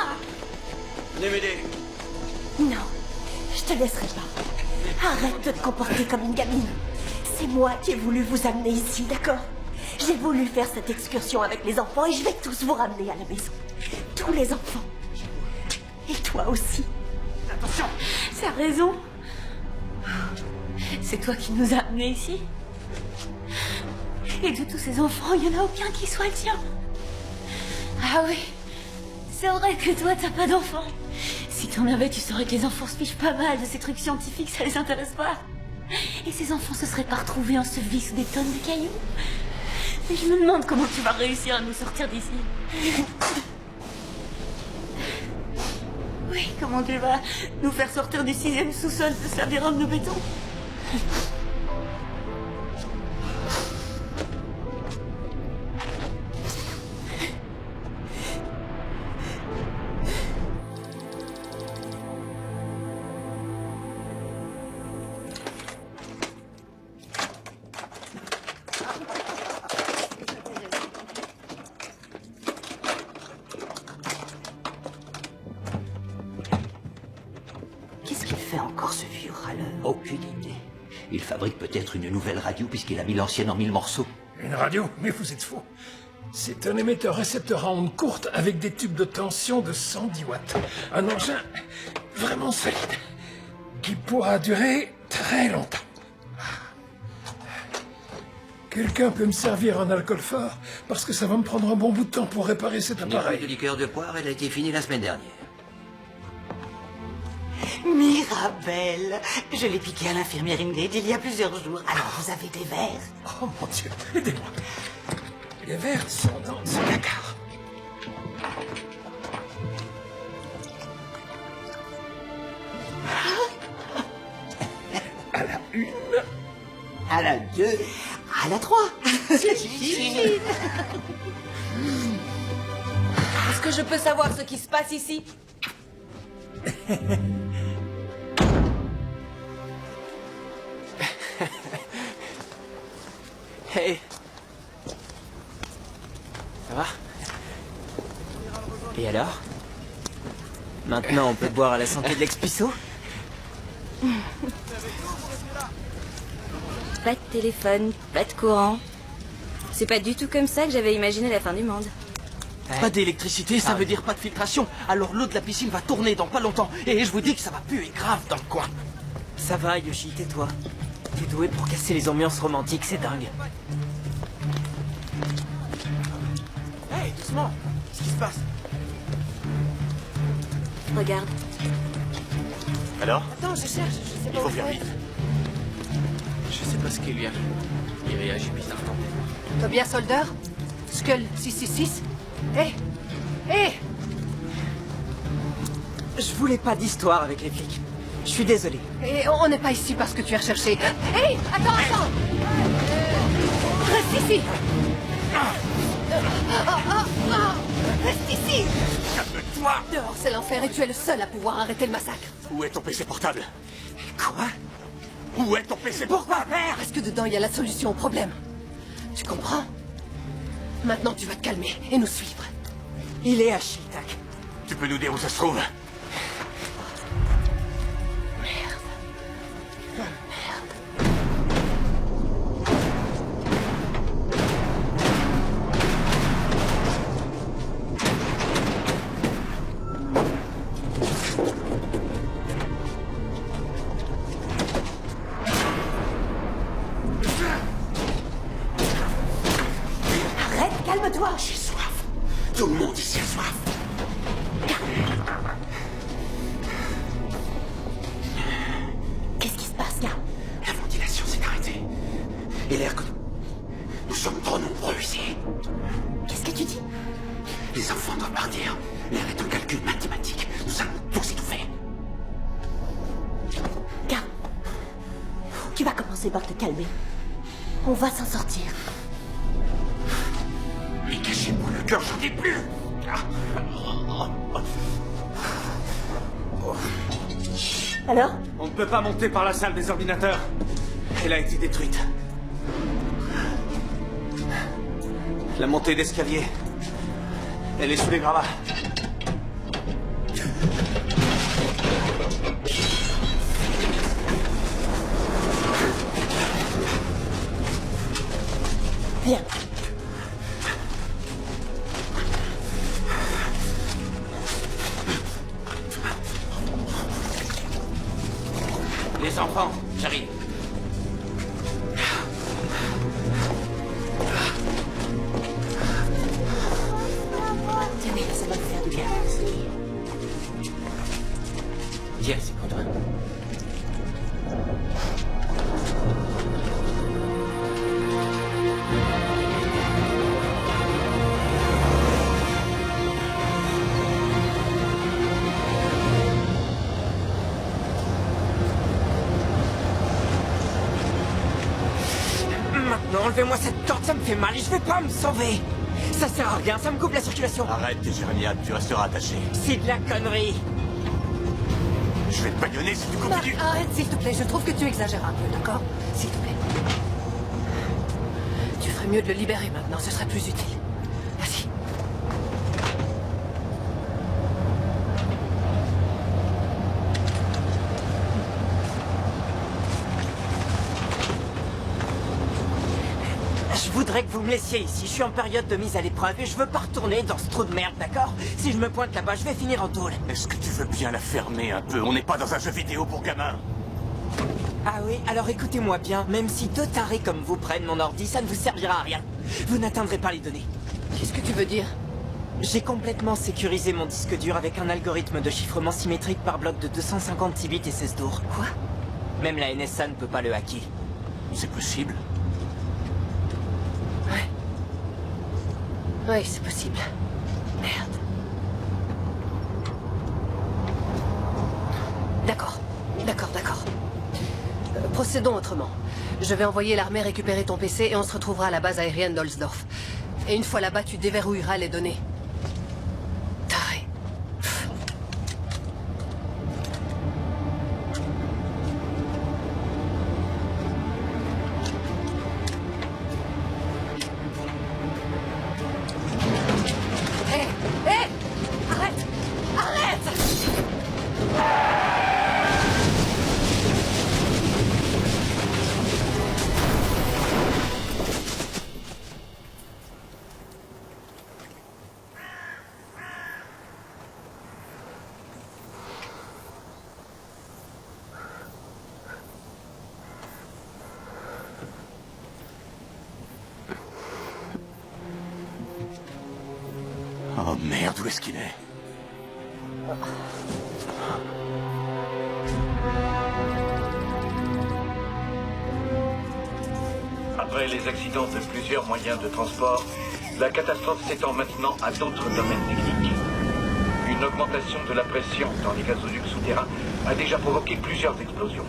Venez m'aider. Non, je te laisserai pas. Arrête de te comporter comme une gamine. C'est moi qui ai voulu vous amener ici, d'accord? J'ai voulu faire cette excursion avec les enfants et je vais tous vous ramener à la maison. Tous les enfants. Et toi aussi. Attention. Ça a raison. C'est toi qui nous as amenés ici. Et de tous ces enfants, il n'y en a aucun qui soit le tien. Ah oui, c'est vrai que toi, t'as pas d'enfants. Si t'en avais, tu saurais que les enfants se fichent pas mal de ces trucs scientifiques, ça les intéresse pas. Et ces enfants se seraient pas retrouvés ensevelis sous des tonnes de cailloux. Mais je me demande comment tu vas réussir à nous sortir d'ici. Oui, comment tu vas nous faire sortir du 6e sous-sol de ce labyrinthe de béton? Aucune idée. Il fabrique peut-être une nouvelle radio puisqu'il a mis l'ancienne en 1000 morceaux. Une radio? Mais vous êtes fou. C'est un émetteur-récepteur à ondes courtes avec des tubes de tension de 110 watts. Un engin vraiment solide, qui pourra durer très longtemps. Quelqu'un peut me servir un alcool fort, parce que ça va me prendre un bon bout de temps pour réparer cet appareil. De liqueur de poire, elle a été finie la semaine dernière. Mirabelle, je l'ai piqué à l'infirmière Ingrid il y a plusieurs jours. Alors vous avez des verres? Oh mon Dieu, aidez-moi. Les verres sont dans ce placard. À la 1. À la 2. À la 3. Est-ce que je peux savoir ce qui se passe ici? Hey. Ça va? Et alors? Maintenant, on peut boire à la santé de l'ex-Pissot? Pas de téléphone, pas de courant. C'est pas du tout comme ça que j'avais imaginé la fin du monde. Pas d'électricité, ça veut dire pas de filtration. Alors l'eau de la piscine va tourner dans pas longtemps. Et je vous dis que ça va puer grave dans le coin. Ça va, Yoshi, tais-toi. T'es doué pour casser les ambiances romantiques, c'est dingue. Hey, doucement. Qu'est-ce qui se passe? Regarde. Alors? Attends, je cherche, je sais pas Il faut où faire c'est. vite. Je sais pas ce qu'il y a. Il réagit bizarrement. Tobias Holder? Skull 666? Hé! Hé! Je voulais pas d'histoire avec les flics. Je suis désolé. Et on n'est pas ici parce que tu es recherché. Hé! Attends! Reste ici! Reste ici! Calme-toi! Dehors, c'est l'enfer et tu es le seul à pouvoir arrêter le massacre. Où est ton PC portable? Quoi? Où est ton PC portable? Parce que dedans, il y a la solution au problème. Tu comprends? Maintenant, tu vas te calmer et nous suivre. Il est à Shitak. Tu peux nous dire où ça se trouve? Arrête, calme-toi. J'ai soif. Tout le monde ici a soif. Qu'est-ce qui se passe là? La ventilation s'est arrêtée. Et l'air que... Nous sommes trop nombreux ici. Qu'est-ce que tu dis? Les enfants doivent partir. L'air est un calcul mathématique. Nous allons tous étouffer. Car, tu vas commencer par te calmer. On va s'en sortir. Mais cachez-moi le cœur, j'en ai plus. Alors? On ne peut pas monter par la salle des ordinateurs. Elle a été détruite. La montée d'escalier. Elle est sous les gravats. Viens. Les enfants, j'arrive. Tenez, ça va me faire du bien. Tiens, c'est pour toi. Maintenant, enlevez-moi cette corde, ça me fait mal et je vais pas me sauver. Ça sert à rien, ça me coupe la circulation. Arrête, Jérémia, tu resteras attaché. C'est de la connerie. Je vais te bagnonner si tu continues. Marc, arrête, s'il te plaît. Je trouve que tu exagères un peu, d'accord? S'il te plaît. Tu ferais mieux de le libérer maintenant, ce serait plus utile. Vas-y. voudrais que vous me laissiez ici. Je suis en période de mise à l'épreuve et je veux pas retourner dans ce trou de merde, d'accord? Si je me pointe là-bas, je vais finir en tôle. Est-ce que tu veux bien la fermer un peu? On n'est pas dans un jeu vidéo pour gamins. Ah oui, alors écoutez-moi bien. Même si deux tarés comme vous prennent mon ordi, ça ne vous servira à rien. Vous n'atteindrez pas les données. Qu'est-ce que tu veux dire? J'ai complètement sécurisé mon disque dur avec un algorithme de chiffrement symétrique par bloc de 256 bits et 16 tours. Quoi? Même la NSA ne peut pas le hacker. C'est possible? Ouais. Oui, c'est possible. Merde. D'accord. Procédons autrement. Je vais envoyer l'armée récupérer ton PC et on se retrouvera à la base aérienne d'Olsdorf. Et une fois là-bas, tu déverrouilleras les données. Taré. Hé! Arrête! Oh merde, où est-ce qu'il est? Après les accidents de plusieurs moyens de transport, la catastrophe s'étend maintenant à d'autres domaines techniques. Une augmentation de la pression dans les gazoducs souterrains a déjà provoqué plusieurs explosions.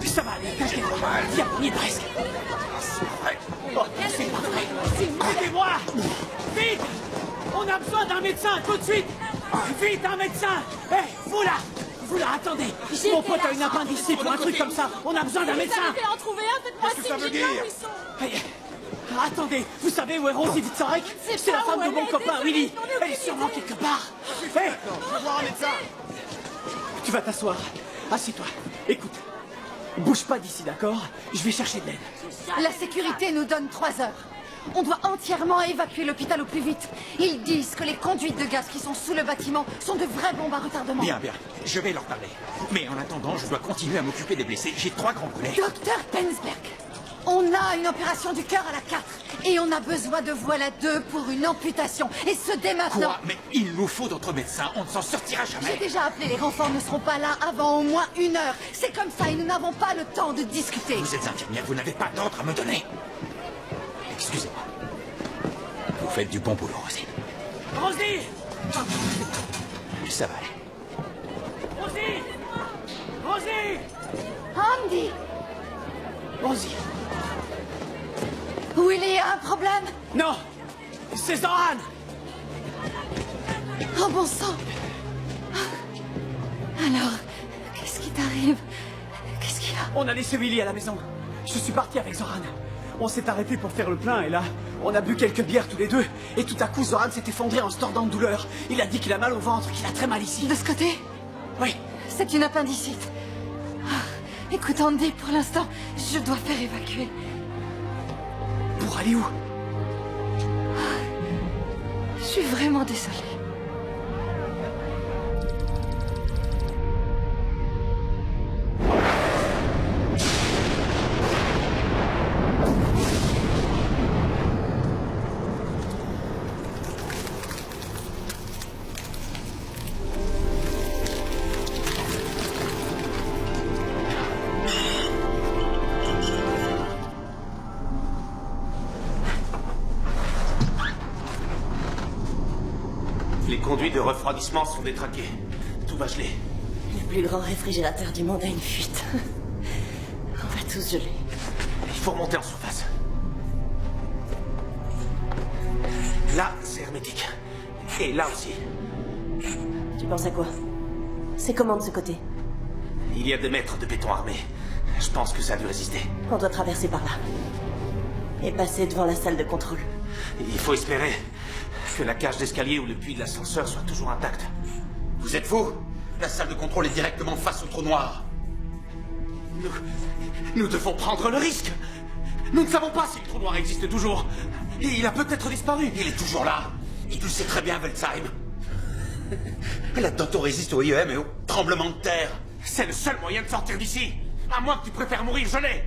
Ça va aller, cache-toi. Tiens, on y est presque. Oh, c'est pas vrai. Aidez-moi! Vite! On a besoin d'un médecin, tout de suite! Vite, un médecin! Hé, vous là! Vous là, attendez! Mon pote a une appendicite ou un truc comme ça! On a besoin d'un médecin! Vous en trouver un, faites-moi signe, j'ai bien où ils sont. Hey, attendez, vous savez où est Rosie Witzorek? C'est la femme de mon copain, Willy! Elle est sûrement quelque part! Hé! Je vais voir un médecin! Tu vas t'asseoir. Assieds-toi. Écoute. Bouge pas d'ici, d'accord? Je vais chercher de l'aide. La sécurité nous donne 3 heures. On doit entièrement évacuer l'hôpital au plus vite. Ils disent que les conduites de gaz qui sont sous le bâtiment sont de vraies bombes à retardement. Bien, je vais leur parler. Mais en attendant, je dois continuer à m'occuper des blessés. J'ai 3 grands collègues. Docteur Penzberg, on a une opération du cœur à la 4. Et on a besoin de voilà 2 pour une amputation. Et ce dès maintenant. Quoi? Mais il nous faut d'autres médecins. On ne s'en sortira jamais. J'ai déjà appelé. Les renforts ne seront pas là avant au moins 1 heure. C'est comme ça et nous n'avons pas le temps de discuter. Vous êtes infirmière, vous n'avez pas d'ordre à me donner. Excusez-moi. Vous faites du bon boulot, Rosie. Rosie! Ça va aller. Rosie! Rosie! Andy! Rosie! Willy a un problème? Non! C'est Zoran! Oh bon sang! Alors, qu'est-ce qui t'arrive? Qu'est-ce qu'il y a? On a laissé Willy à la maison. Je suis parti avec Zoran. On s'est arrêté pour faire le plein et là, on a bu quelques bières tous les deux. Et tout à coup, Zoran s'est effondré en se tordant de douleur. Il a dit qu'il a mal au ventre, qu'il a très mal ici. De ce côté? Oui. C'est une appendicite. Écoute Andy, pour l'instant, je dois faire évacuer. Pour aller où? Je suis vraiment désolée. Les conduits de refroidissement sont détraqués. Tout va geler. Le plus grand réfrigérateur du monde a une fuite. On va tous geler. Il faut remonter en surface. Là, c'est hermétique. Et là aussi. Tu penses à quoi? C'est comment de ce côté? Il y a des mètres de béton armé. Je pense que ça a dû résister. On doit traverser par là. Et passer devant la salle de contrôle. Il faut espérer que la cage d'escalier ou le puits de l'ascenseur soit toujours intact. Vous êtes fous? La salle de contrôle est directement face au trou noir. Nous devons prendre le risque. Nous ne savons pas si le trou noir existe toujours. Et il a peut-être disparu. Il est toujours là. Et tu le sais très bien, Weltzheim. La Toto résiste au IEM et au tremblement de terre. C'est le seul moyen de sortir d'ici. À moins que tu préfères mourir gelé.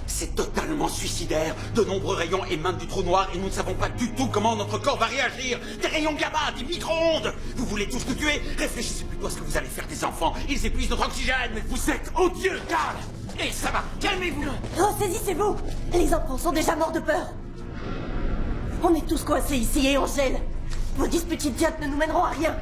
C'est totalement suicidaire. De nombreux rayons émanent du trou noir et nous ne savons pas du tout comment notre corps va réagir. Des rayons gamma, des micro-ondes. Vous voulez tous nous tuer? Réfléchissez plutôt à ce que vous allez faire des enfants. Ils épuisent notre oxygène. Mais vous êtes odieux, Karl. Et ça va. Calmez-vous. Ressaisissez-vous. Les enfants sont déjà morts de peur. On est tous coincés ici et on gèle. Vos disputes idiotes ne nous mèneront à rien.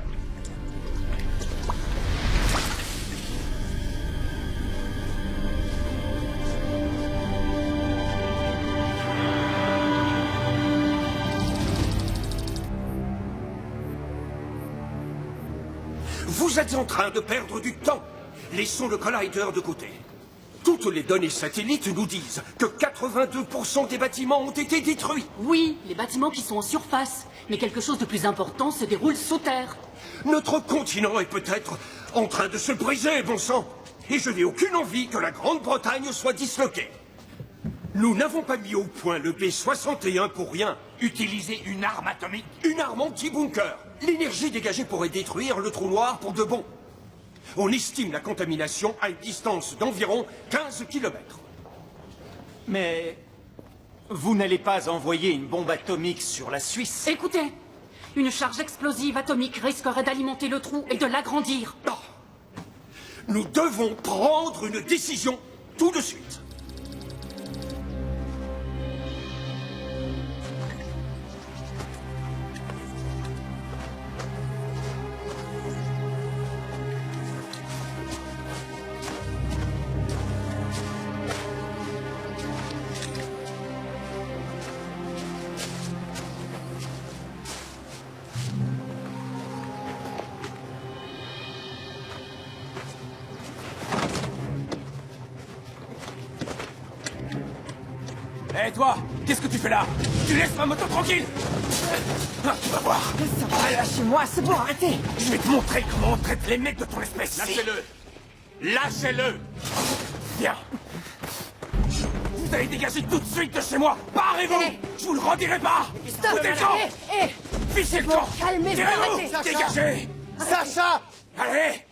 Vous êtes en train de perdre du temps. Laissons le collider de côté. Toutes les données satellites nous disent que 82% des bâtiments ont été détruits. Oui, les bâtiments qui sont en surface. Mais quelque chose de plus important se déroule sous terre. Notre continent est peut-être en train de se briser, bon sang. Et je n'ai aucune envie que la Grande-Bretagne soit disloquée. Nous n'avons pas mis au point le B-61 pour rien. Utiliser une arme atomique? Une arme anti-bunker. L'énergie dégagée pourrait détruire le trou noir pour de bon. On estime la contamination à une distance d'environ 15 km. Mais vous n'allez pas envoyer une bombe atomique sur la Suisse? Écoutez, une charge explosive atomique risquerait d'alimenter le trou et de l'agrandir. Non. Nous devons prendre une décision tout de suite. Hé, toi, qu'est-ce que tu fais là? Tu laisses ma moto tranquille? Tu vas voir. Ça va, lâchez-moi, c'est bon, arrêtez. Je vais te montrer comment on traite les mecs de ton espèce. Lâchez-le. Lâchez-le. Viens. Vous allez dégager tout de suite de chez moi. Barrez-vous. Je vous le redirai pas. Stop. Foutez le camp. Fichez le camp. Calmez-vous, Tirez-vous. arrêtez. Dégagez. Sacha! Allez.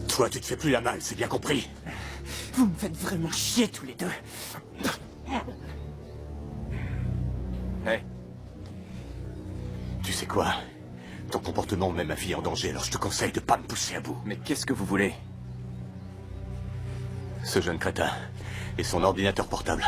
Toi, tu te fais plus la malle, c'est bien compris. Vous me faites vraiment chier tous les deux. Hey. Tu sais quoi? Ton comportement met ma fille en danger, alors je te conseille de pas me pousser à bout. Mais qu'est-ce que vous voulez? Ce jeune crétin et son ordinateur portable.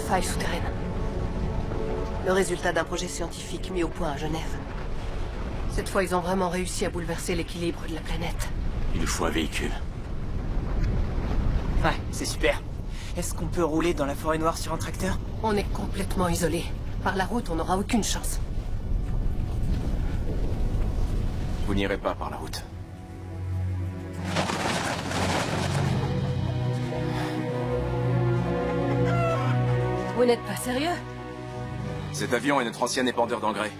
Faille souterraine. Le résultat d'un projet scientifique mis au point à Genève. Cette fois, ils ont vraiment réussi à bouleverser l'équilibre de la planète. Il nous faut un véhicule. Ouais, c'est super. Est-ce qu'on peut rouler dans la forêt noire sur un tracteur? On est complètement isolés. Par la route, on n'aura aucune chance. Vous n'irez pas par la route. Vous n'êtes pas sérieux? Cet avion est notre ancien épandeur d'engrais.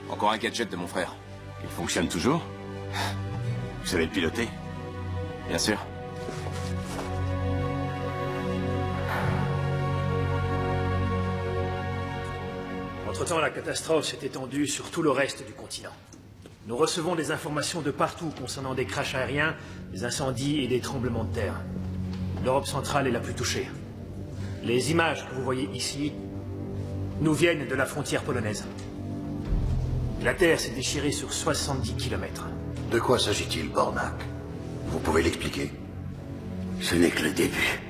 Encore un gadget de mon frère. Il fonctionne toujours? Vous savez le piloter? Bien sûr. Entre-temps, la catastrophe s'est étendue sur tout le reste du continent. Nous recevons des informations de partout concernant des crashs aériens, des incendies et des tremblements de terre. L'Europe centrale est la plus touchée. Les images que vous voyez ici nous viennent de la frontière polonaise. La terre s'est déchirée sur 70 km. De quoi s'agit-il, Bornak? Vous pouvez l'expliquer? Ce n'est que le début.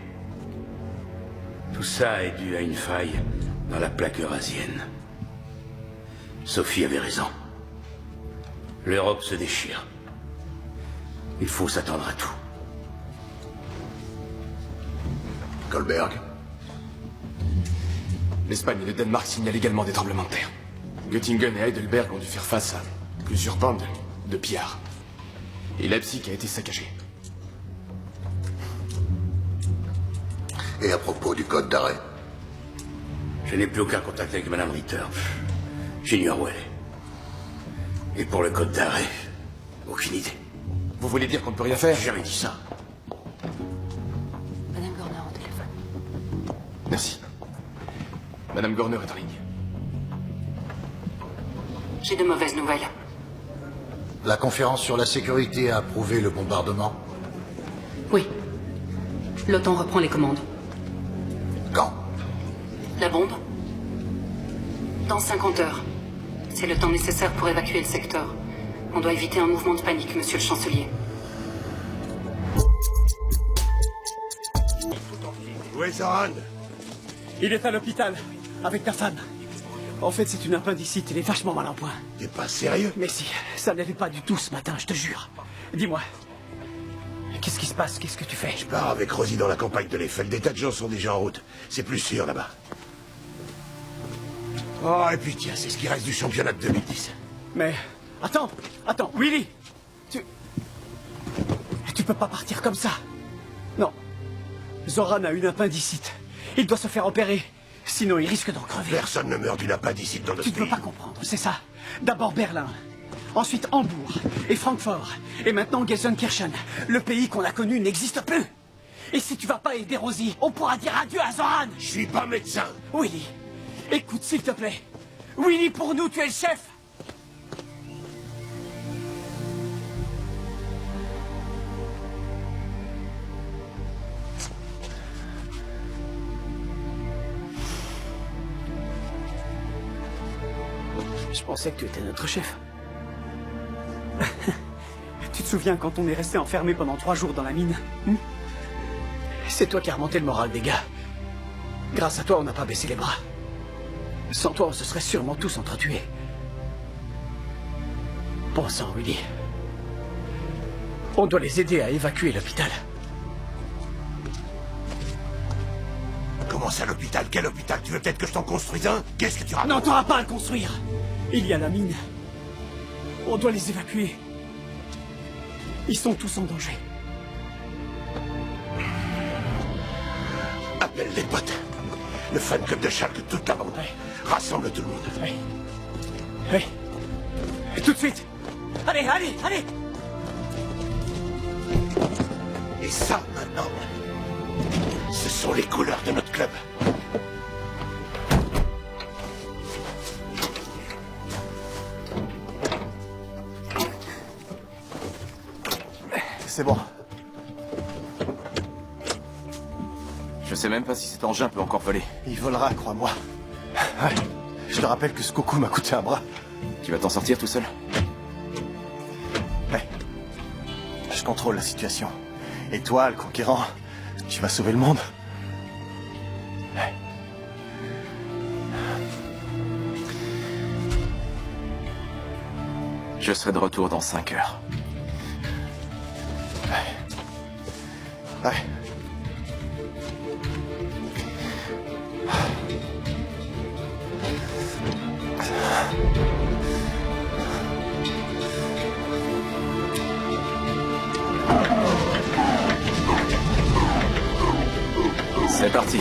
Tout ça est dû à une faille dans la plaque eurasienne. Sophie avait raison. L'Europe se déchire. Il faut s'attendre à tout. Goldberg. L'Espagne et le Danemark signalent également des tremblements de terre. Göttingen et Heidelberg ont dû faire face à plusieurs bandes de pillards. Et Leipzig a été saccagé. Et à propos du code d'arrêt? Je n'ai plus aucun contact avec Madame Ritter. J'ignore où elle est. Et pour le code d'arrêt, aucune idée. Vous voulez dire qu'on ne peut rien faire? J'ai jamais dit ça. Madame Gorner au téléphone. Merci. Madame Gorner est en ligne. J'ai de mauvaises nouvelles. La conférence sur la sécurité a approuvé le bombardement? Oui. L'OTAN reprend les commandes. Quand? La bombe? Dans 50 heures. C'est le temps nécessaire pour évacuer le secteur. On doit éviter un mouvement de panique, monsieur le chancelier. Où est Zoran? Il est à l'hôpital, avec ta femme. En fait, c'est une appendicite, il est vachement mal en point. T'es pas sérieux? Mais si, ça n'allait pas du tout ce matin, je te jure. Dis-moi, qu'est-ce qui se passe? Qu'est-ce que tu fais? Je pars avec Rosie dans la campagne de l'Eiffel. Des tas de gens sont déjà en route. C'est plus sûr là-bas. Oh, et puis tiens, c'est ce qui reste du championnat de 2010. Mais, attends, Willy! Tu peux pas partir comme ça. Non. Zoran a une appendicite. Il doit se faire opérer. Sinon, il risque d'en crever. Personne ne meurt d'une appendicite dans notre pays. Tu ne peux pas comprendre, c'est ça. D'abord Berlin, ensuite Hambourg, et Francfort, et maintenant Gelsenkirchen. Le pays qu'on a connu n'existe plus. Et si tu vas pas aider Rosie, on pourra dire adieu à Zoran. Je suis pas médecin. Willy, écoute s'il te plaît. Willy, pour nous, tu es le chef. Je pensais que tu étais notre chef. Tu te souviens quand on est resté enfermé pendant 3 jours dans la mine? C'est toi qui as remonté le moral des gars. Grâce à toi, on n'a pas baissé les bras. Sans toi, on se serait sûrement tous entretués. Bon sang, Willy. On doit les aider à évacuer l'hôpital. Comment ça, l'hôpital? Quel hôpital? Tu veux peut-être que je t'en construise un? Qu'est-ce que tu racontes? Non, t'auras pas à le construire. Il y a la mine. On doit les évacuer. Ils sont tous en danger. Appelle les potes. Le fan club de Schalke, toute la bande. Rassemble tout le monde. Oui. Oui. Et tout de suite. Allez, allez, allez. Et ça, maintenant, ce sont les couleurs de notre club. C'est bon. Je sais même pas si cet engin peut encore voler. Il volera, crois-moi. Ouais. Je te rappelle que ce coucou m'a coûté un bras. Tu vas t'en sortir tout seul? Ouais. Je contrôle la situation. Et toi, le conquérant, tu vas sauver le monde. Ouais. Je serai de retour dans 5 heures. Ouais. C'est parti.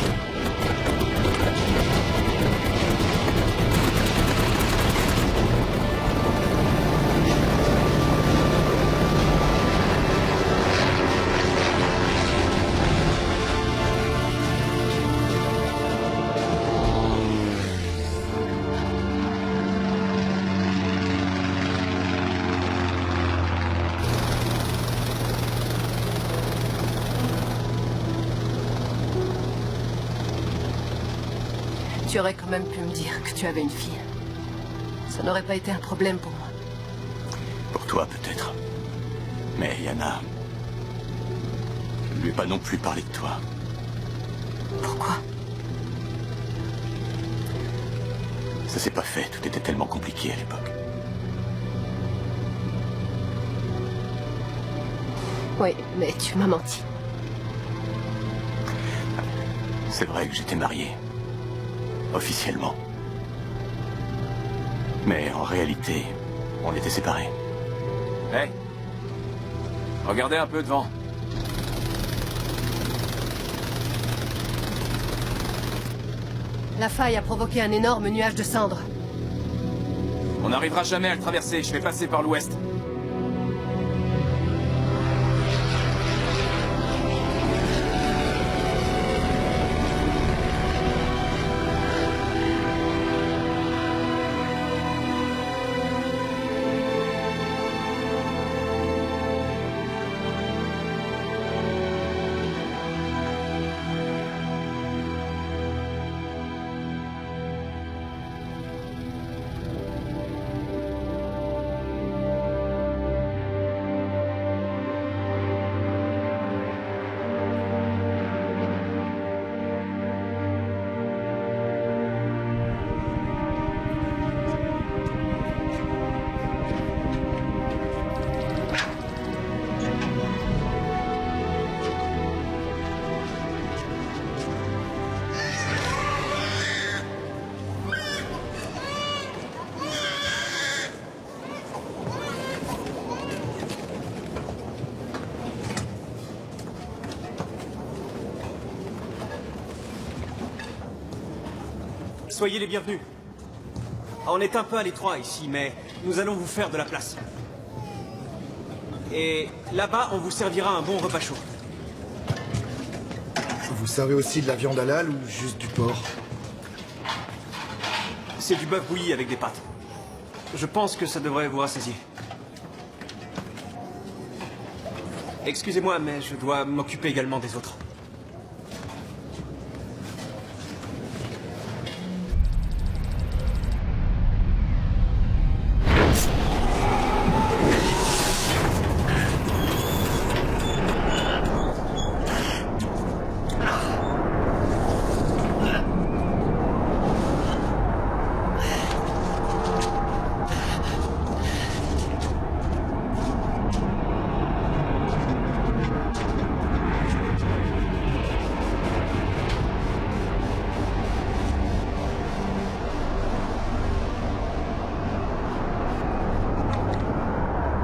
Tu aurais quand même pu me dire que tu avais une fille. Ça n'aurait pas été un problème pour moi. Pour toi, peut-être. Mais Yana... Je ne lui ai pas non plus parlé de toi. Pourquoi? Ça s'est pas fait, tout était tellement compliqué à l'époque. Oui, mais tu m'as menti. C'est vrai que j'étais marié. Officiellement. Mais en réalité, on était séparés. Hey! Regardez un peu devant. La faille a provoqué un énorme nuage de cendres. On n'arrivera jamais à le traverser, je vais passer par l'ouest. Soyez les bienvenus. On est un peu à l'étroit ici, mais nous allons vous faire de la place. Et là-bas, on vous servira un bon repas chaud. Vous servez aussi de la viande halal ou juste du porc? C'est du bœuf bouilli avec des pâtes. Je pense que ça devrait vous rassasier. Excusez-moi, mais je dois m'occuper également des autres.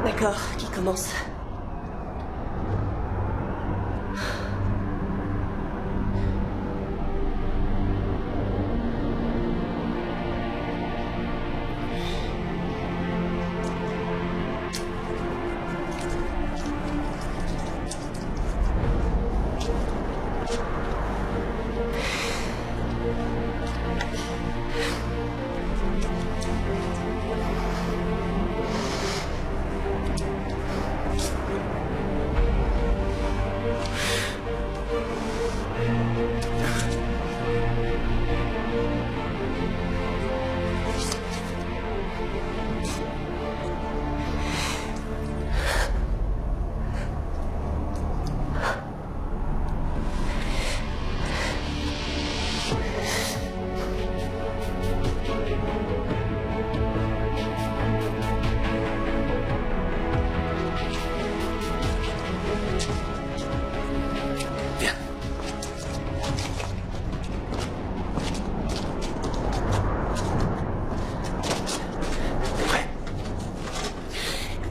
D'accord, qui commence?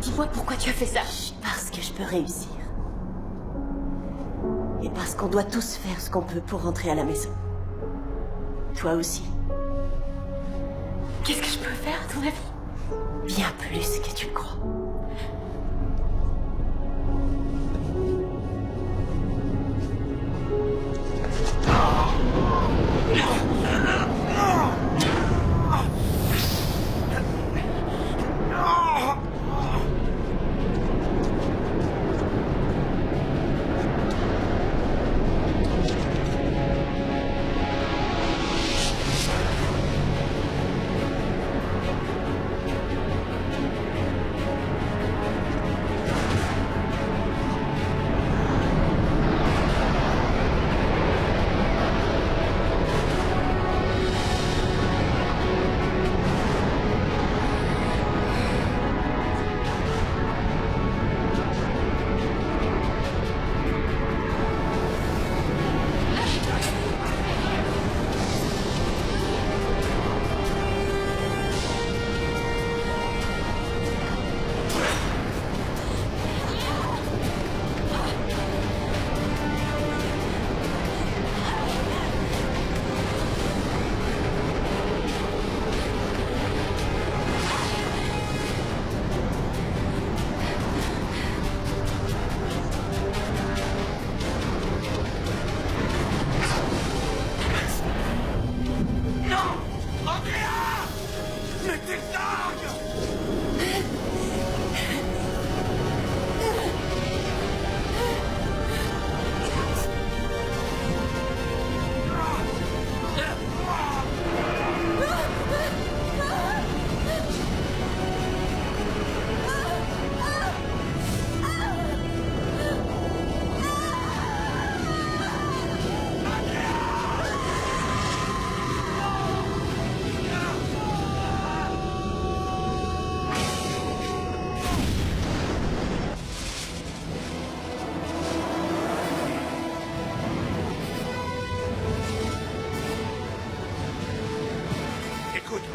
Dis-moi pourquoi tu as fait ça. Parce que je peux réussir. Et parce qu'on doit tous faire ce qu'on peut pour rentrer à la maison. Toi aussi. Qu'est-ce que je peux faire, à ton avis? Bien plus que tu le crois.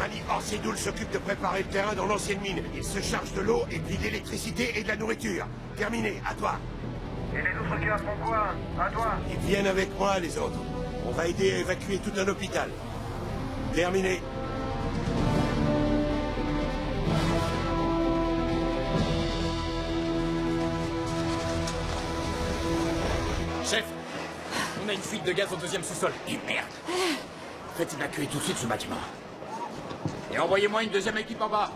Mali Orsidoul s'occupe de préparer le terrain dans l'ancienne mine. Il se charge de l'eau et puis de l'électricité et de la nourriture. Terminé, à toi. Et les autres gars font quoi? À toi. Ils viennent avec moi, les autres. On va aider à évacuer tout un hôpital. Terminé. Chef, on a une fuite de gaz au deuxième sous-sol. Et merde. Faites évacuer tout de suite ce bâtiment. Et envoyez-moi une deuxième équipe en bas.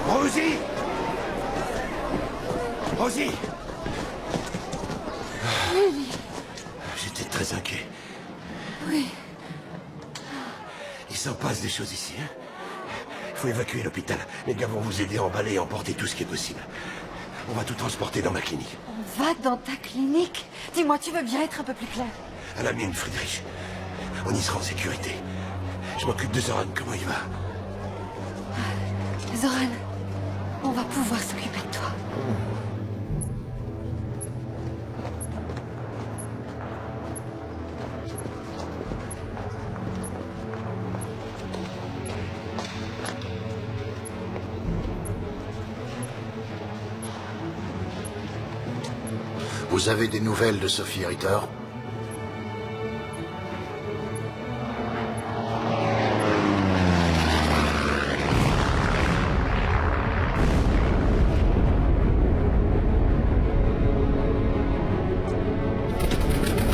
Rosie! Rosie! Lily. J'étais très inquiet. Oui. Il s'en passe des choses ici, hein? Il faut évacuer l'hôpital. Les gars vont vous aider à emballer et emporter tout ce qui est possible. On va tout transporter dans ma clinique. On va dans ta clinique? Dis-moi, tu veux bien être un peu plus clair? À la mienne, Friedrich. On y sera en sécurité. Je m'occupe de Zoran. Comment il va? Zoran, on va pouvoir s'occuper de toi. Vous avez des nouvelles de Sophie Ritter?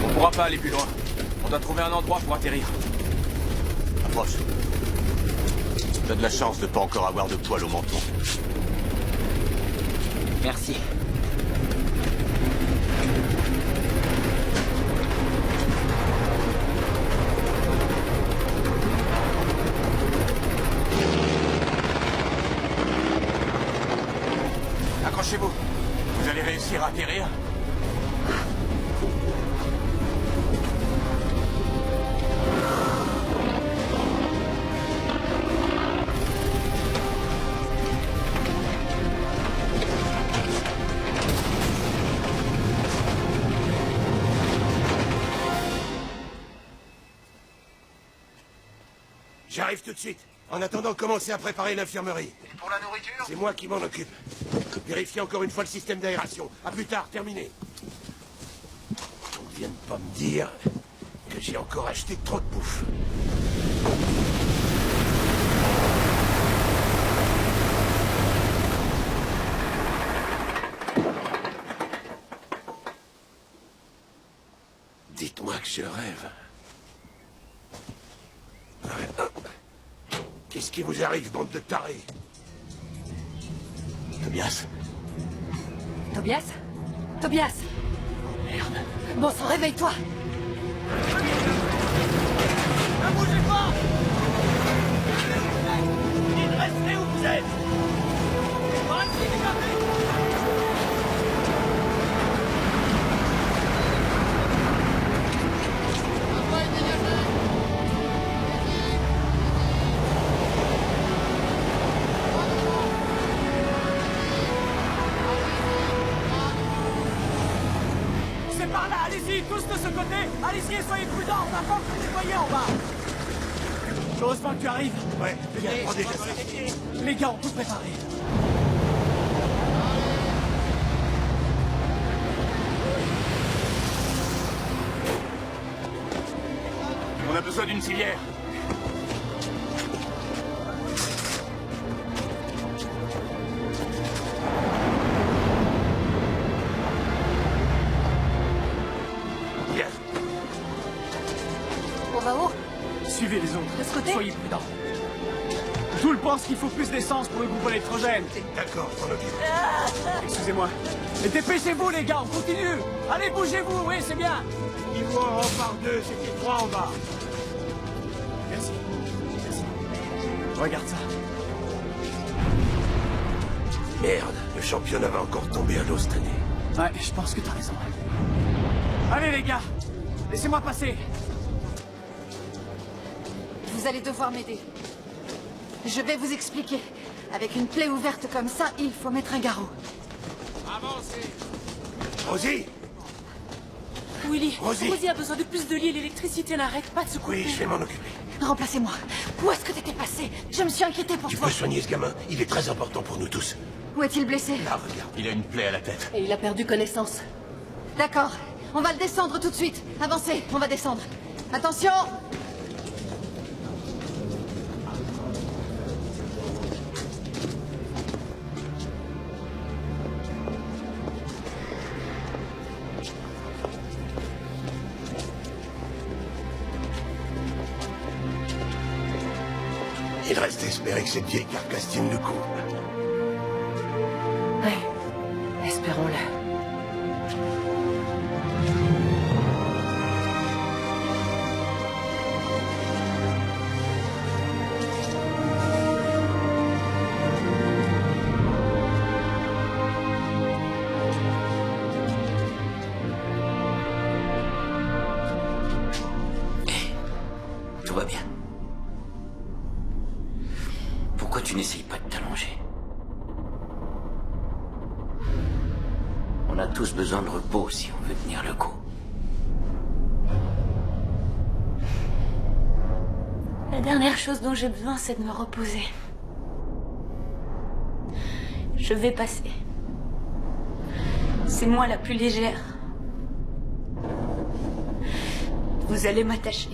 On pourra pas aller plus loin. On doit trouver un endroit pour atterrir. Approche. T'as de la chance de pas encore avoir de poils au menton. Merci. Accrochez-vous. Vous allez réussir à atterrir? J'arrive tout de suite. En attendant, commencez à préparer l'infirmerie. Pour la nourriture? C'est moi qui m'en occupe. Vérifiez encore une fois le système d'aération. À plus tard, terminé. On ne vient de pas me dire que j'ai encore acheté trop de bouffe. Dites-moi que je rêve. Qu'est-ce qui vous arrive, bande de tarés? Tobias? Tobias? Tobias! Merde. Bon sang, réveille-toi! Ne bougez pas! Restez où vous êtes! Restez dégagés! C'est par là, allez-y, tous de ce côté! Allez-y et soyez prudents, on va pas vous nettoyer en bas! Heureusement que tu arrives! Ouais, viens, prends déjà ça. Les gars ont tout préparé! On a besoin d'une civière. Viens. On va où? Suivez les autres. De ce côté? Soyez prudents. Toul pense qu'il faut plus d'essence pour le groupe électrogène. D'accord, je m'en occupe. Excusez-moi. Mais dépêchez-vous, les gars, on continue. Allez, bougez-vous, oui, c'est bien. Il faut en par deux, c'était trois en bas. Merci. Merci. Regarde ça. Merde, le championnat va encore tomber à l'eau cette année. Ouais, je pense que t'as raison. Allez, les gars. Laissez-moi passer. Vous allez devoir m'aider. Je vais vous expliquer. Avec une plaie ouverte comme ça, il faut mettre un garrot. Avancez. Rosie, Willy, Rosie. Rosie a besoin de plus de lits et l'électricité n'arrête pas de se couper. Oui, je vais m'en occuper. Remplacez-moi. Où est-ce que t'étais passé? Je me suis inquiétée pour Tu toi. peux soigner ce gamin, il est très important pour nous tous. Où est-il blessé? Là, regarde. Il a une plaie à la tête. Et il a perdu connaissance. D'accord. On va le descendre tout de suite. Avancez, on va descendre. Attention! Il reste à espérer que cette vieille carcasse tienne le coup. Ouais, espérons-le. Tout va bien. Pourquoi tu n'essayes pas de t'allonger? On a tous besoin de repos si on veut tenir le coup. La dernière chose dont j'ai besoin, c'est de me reposer. Je vais passer. C'est moi la plus légère. Vous allez m'attacher.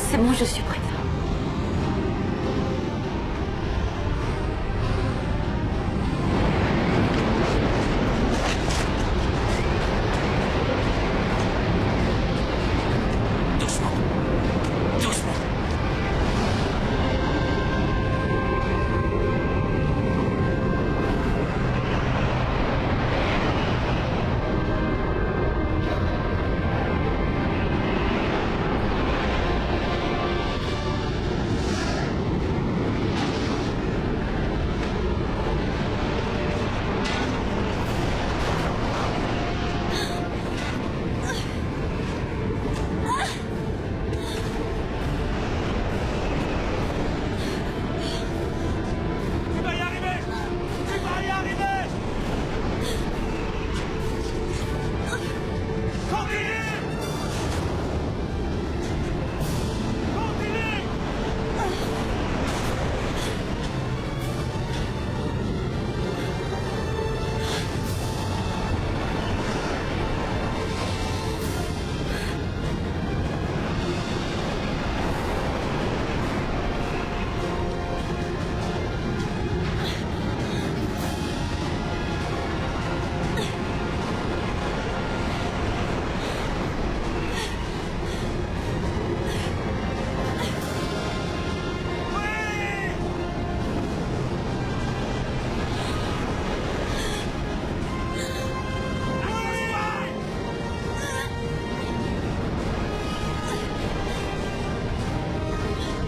C'est bon, je suis prête. Doucement. Doucement. Tu vas y arriver! Tu vas y arriver! Continue!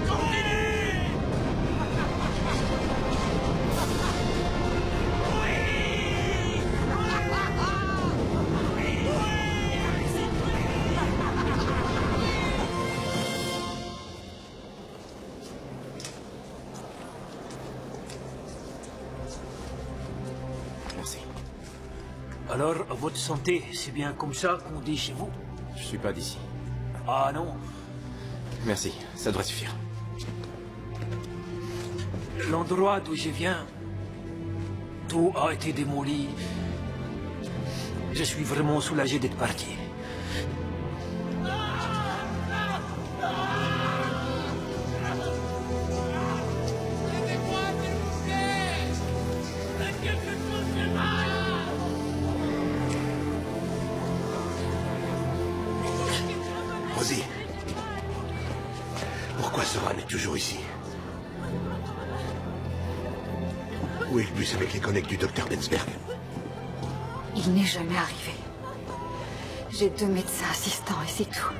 Continue! Merci. Alors, votre santé, c'est bien comme ça qu'on dit chez vous? Je suis pas d'ici. Ah non. Merci, ça devrait suffire. L'endroit d'où je viens, tout a été démoli. Je suis vraiment soulagé d'être parti. Rosie. Pourquoi Soran est toujours ici? Où est le bus avec les collègues du docteur Densberg? Il n'est jamais arrivé. J'ai 2 médecins assistants et c'est tout.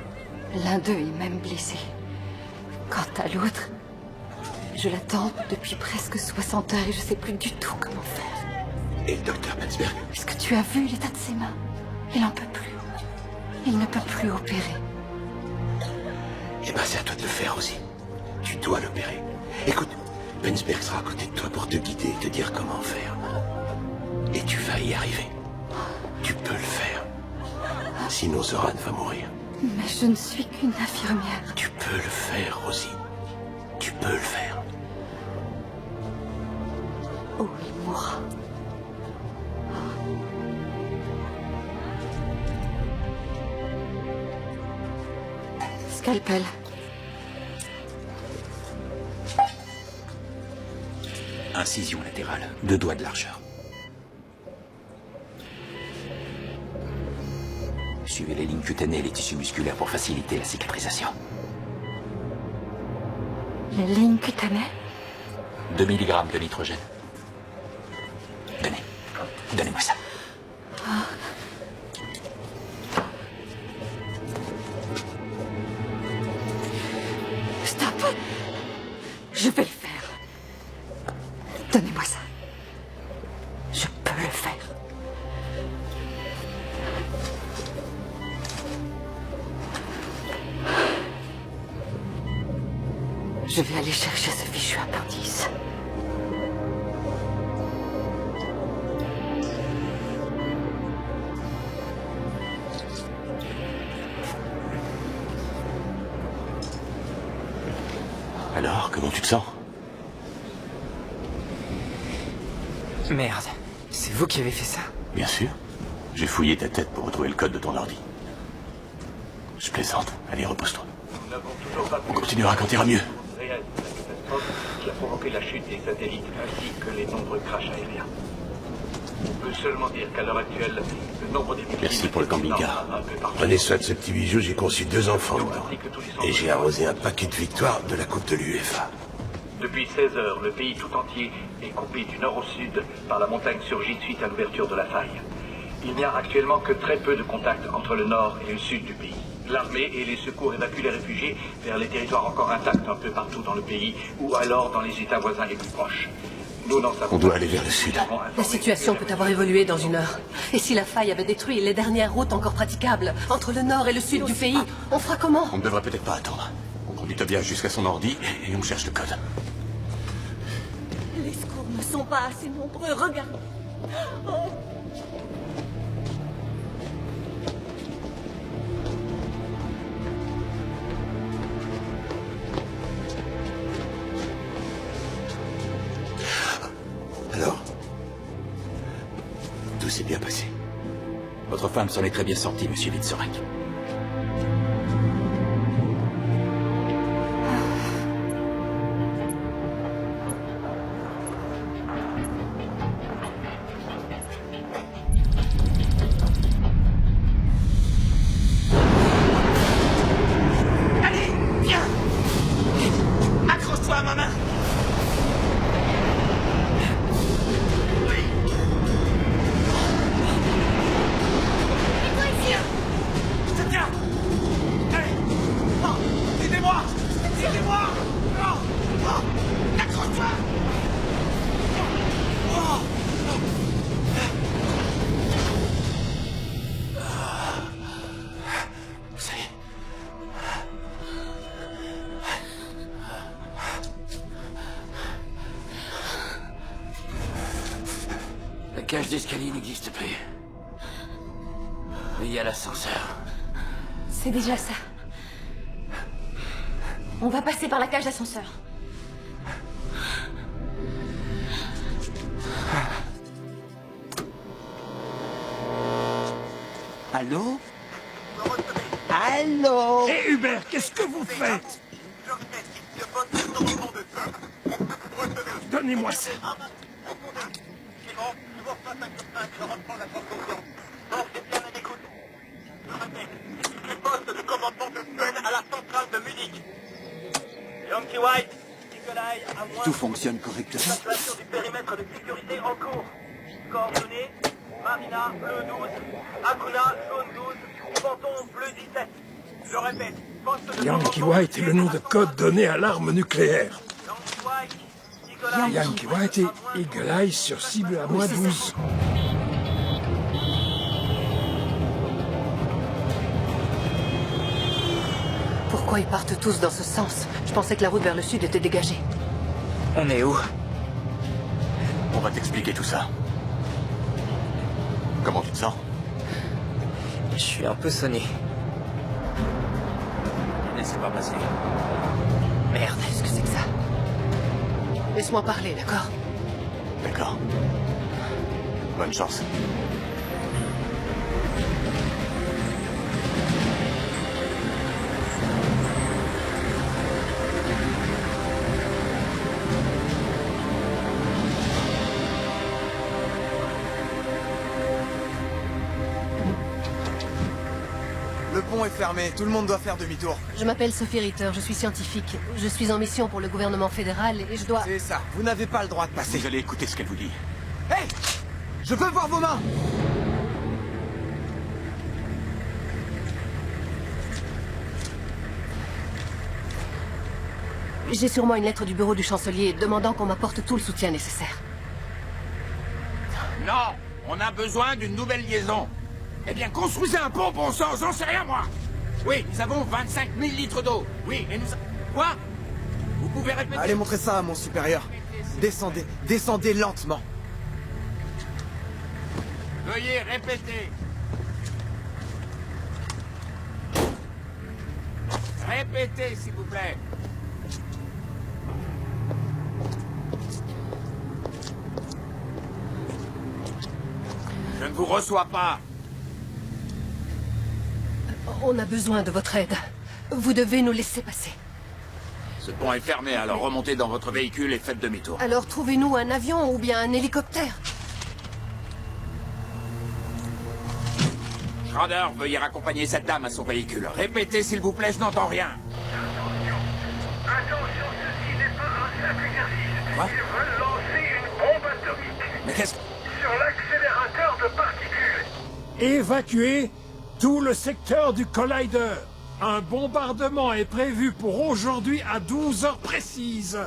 L'un d'eux est même blessé. Quant à l'autre, je l'attends depuis presque 60 heures et je sais plus du tout comment faire. Et le docteur Densberg? Est-ce que tu as vu l'état de ses mains? Il n'en peut plus. Il ne peut plus opérer. Eh ben, c'est à toi de le faire aussi. Tu tu dois l'opérer. Écoute, Bensberg sera à côté de toi pour te guider et te dire comment faire. Et tu vas y arriver. Tu peux le faire. Sinon, Zoran va mourir. Mais je ne suis qu'une infirmière. Tu peux le faire, Rosie. Tu peux le faire. Oh, il mourra. Scalpel. Incision latérale, 2 doigts de largeur. Suivez les lignes cutanées et les tissus musculaires pour faciliter la cicatrisation. Les lignes cutanées? 2 mg de nitrogène. Donnez-moi ça. Stop! Je vais le faire. Donnez-moi ça. Je peux le faire. Je vais aller chercher ce fichu appendice. Alors, comment tu te sens? Merde, c'est vous qui avez fait ça? Bien sûr. J'ai fouillé ta tête pour retrouver le code de ton ordi. Je plaisante. Allez, repose-toi. On continuera quand ira mieux. Réel de la catastrophe qui a provoqué la chute des satellites ainsi que les nombreux crashs aériens. On peut seulement dire qu'à l'heure actuelle, le nombre des victimes... Merci pour le camping-car. Prenez soin de ce petit bijou, j'ai conçu 2 enfants dedans. Et j'ai arrosé un paquet de victoires de la Coupe de l'UEFA. Depuis 16 heures, le pays tout entier est coupé du nord au sud par la montagne surgie suite à l'ouverture de la faille. Il n'y a actuellement que très peu de contacts entre le nord et le sud du pays. L'armée et les secours évacuent les réfugiés vers les territoires encore intacts un peu partout dans le pays ou alors dans les États voisins les plus proches. Nous n'en savons On doit aller vers le sud. La situation peut avoir évolué dans 1 heure. Et si la faille avait détruit les dernières routes encore praticables entre le nord et le sud du pays, on fera comment? On ne devrait peut-être pas attendre. On conduit Tobias jusqu'à son ordi et on cherche le code. Les secours ne sont pas assez nombreux, regarde. Oh. Alors, tout s'est bien passé. Votre femme s'en est très bien sortie, monsieur Witzorek. Allez, viens! Accroche-toi à ma main! Je te tiens! Allez! Oh, aidez-moi! Aidez-moi! Oh, oh, accroche-toi! Oh, Ça y est. La cage d'escalier n'existe plus. Mais il y a l'ascenseur. C'est déjà ça. On va passer par la cage d'ascenseur. Allô? Allô? Hé Hubert, qu'est-ce que vous faites? Donnez-moi ça. Yankee White, Nikolai, à moi. Tout fonctionne correctement. Situation du périmètre de sécurité en cours. Coordonnées, Marina, bleu 12, Akuna, jaune 12, Panton, bleu 17. Je répète, poste de Yankee White est le nom de code donné à l'arme nucléaire. Yankee White et Eagle Eye sur cible à moins 12. Pourquoi ils partent tous dans ce sens? Je pensais que la route vers le sud était dégagée. On est où? On va t'expliquer tout ça. Comment tu te sens? Je suis un peu sonné. Laissez pas passer. Merde, Qu'est-ce que c'est que ça? Laisse-moi parler, d'accord? D'accord. Bonne chance. Le pont est fermé, tout le monde doit faire demi-tour. Je m'appelle Sophie Ritter, je suis scientifique. Je suis en mission pour le gouvernement fédéral et je dois... C'est ça, vous n'avez pas le droit de passer. Vous allez écouter ce qu'elle vous dit. Hey! Je veux voir vos mains! J'ai sur moi une lettre du bureau du chancelier demandant qu'on m'apporte tout le soutien nécessaire. Non, on a besoin d'une nouvelle liaison. Eh bien, construisez un pont, bon sang, j'en sais rien, moi. Oui, nous avons 25 000 litres d'eau. Oui, et nous... Quoi? Vous pouvez répéter? Allez montrer ça à mon supérieur. Descendez, descendez lentement. Veuillez répéter. Répétez, s'il vous plaît. Je ne vous reçois pas. On a besoin de votre aide. Vous devez nous laisser passer. Ce pont est fermé, alors remontez dans votre véhicule et faites demi-tour. Alors trouvez-nous un avion ou bien un hélicoptère. Schrader, veuillez raccompagner cette dame à son véhicule. Répétez, s'il vous plaît, je n'entends rien. Attention, ceci n'est pas un simple exercice. Quoi? Ils veulent lancer une bombe atomique. Mais qu'est-ce... Sur l'accélérateur de particules. Évacuez tout le secteur du Collider. Un bombardement est prévu pour aujourd'hui à 12 heures précises.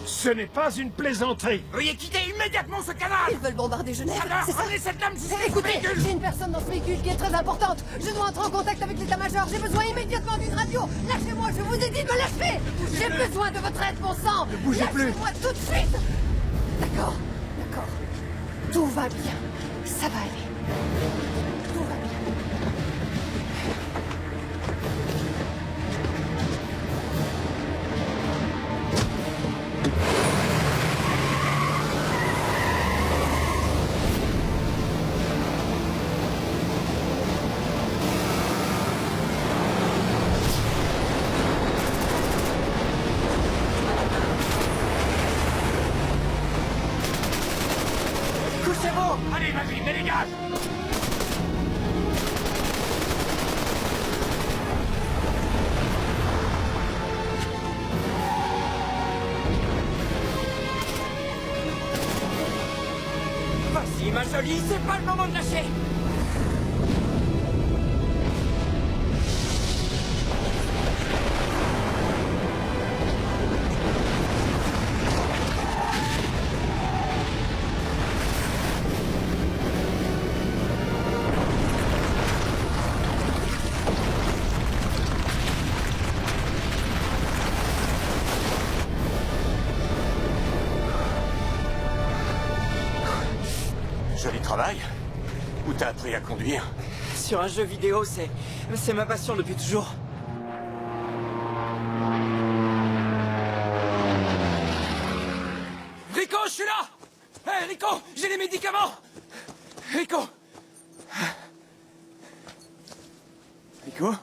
Ce n'est pas une plaisanterie. Veuillez quitter immédiatement ce canal. Ils veulent bombarder Genève. Alors, C'est ça. prenez cette dame jusqu'à son Écoutez, véhicule. j'ai une personne dans ce véhicule qui est très importante. Je dois entrer en contact avec l'état-major. J'ai besoin immédiatement d'une radio. Lâchez-moi, je vous ai dit de me lâcher. J'ai besoin de votre aide, bon sang. Ne bougez plus. Lâchez-moi tout de suite. D'accord, d'accord. Tout va bien. Ça va aller. Tout va bien. Couchez-vous. Allez, vas-y, dégage. Vas-y, ma jolie, c'est pas le moment de lâcher. Joli travail. Où t'as appris à conduire? Sur un jeu vidéo, c'est ma passion depuis toujours. Rico, je suis là. Hé, Rico, j'ai les médicaments. Rico. Rico?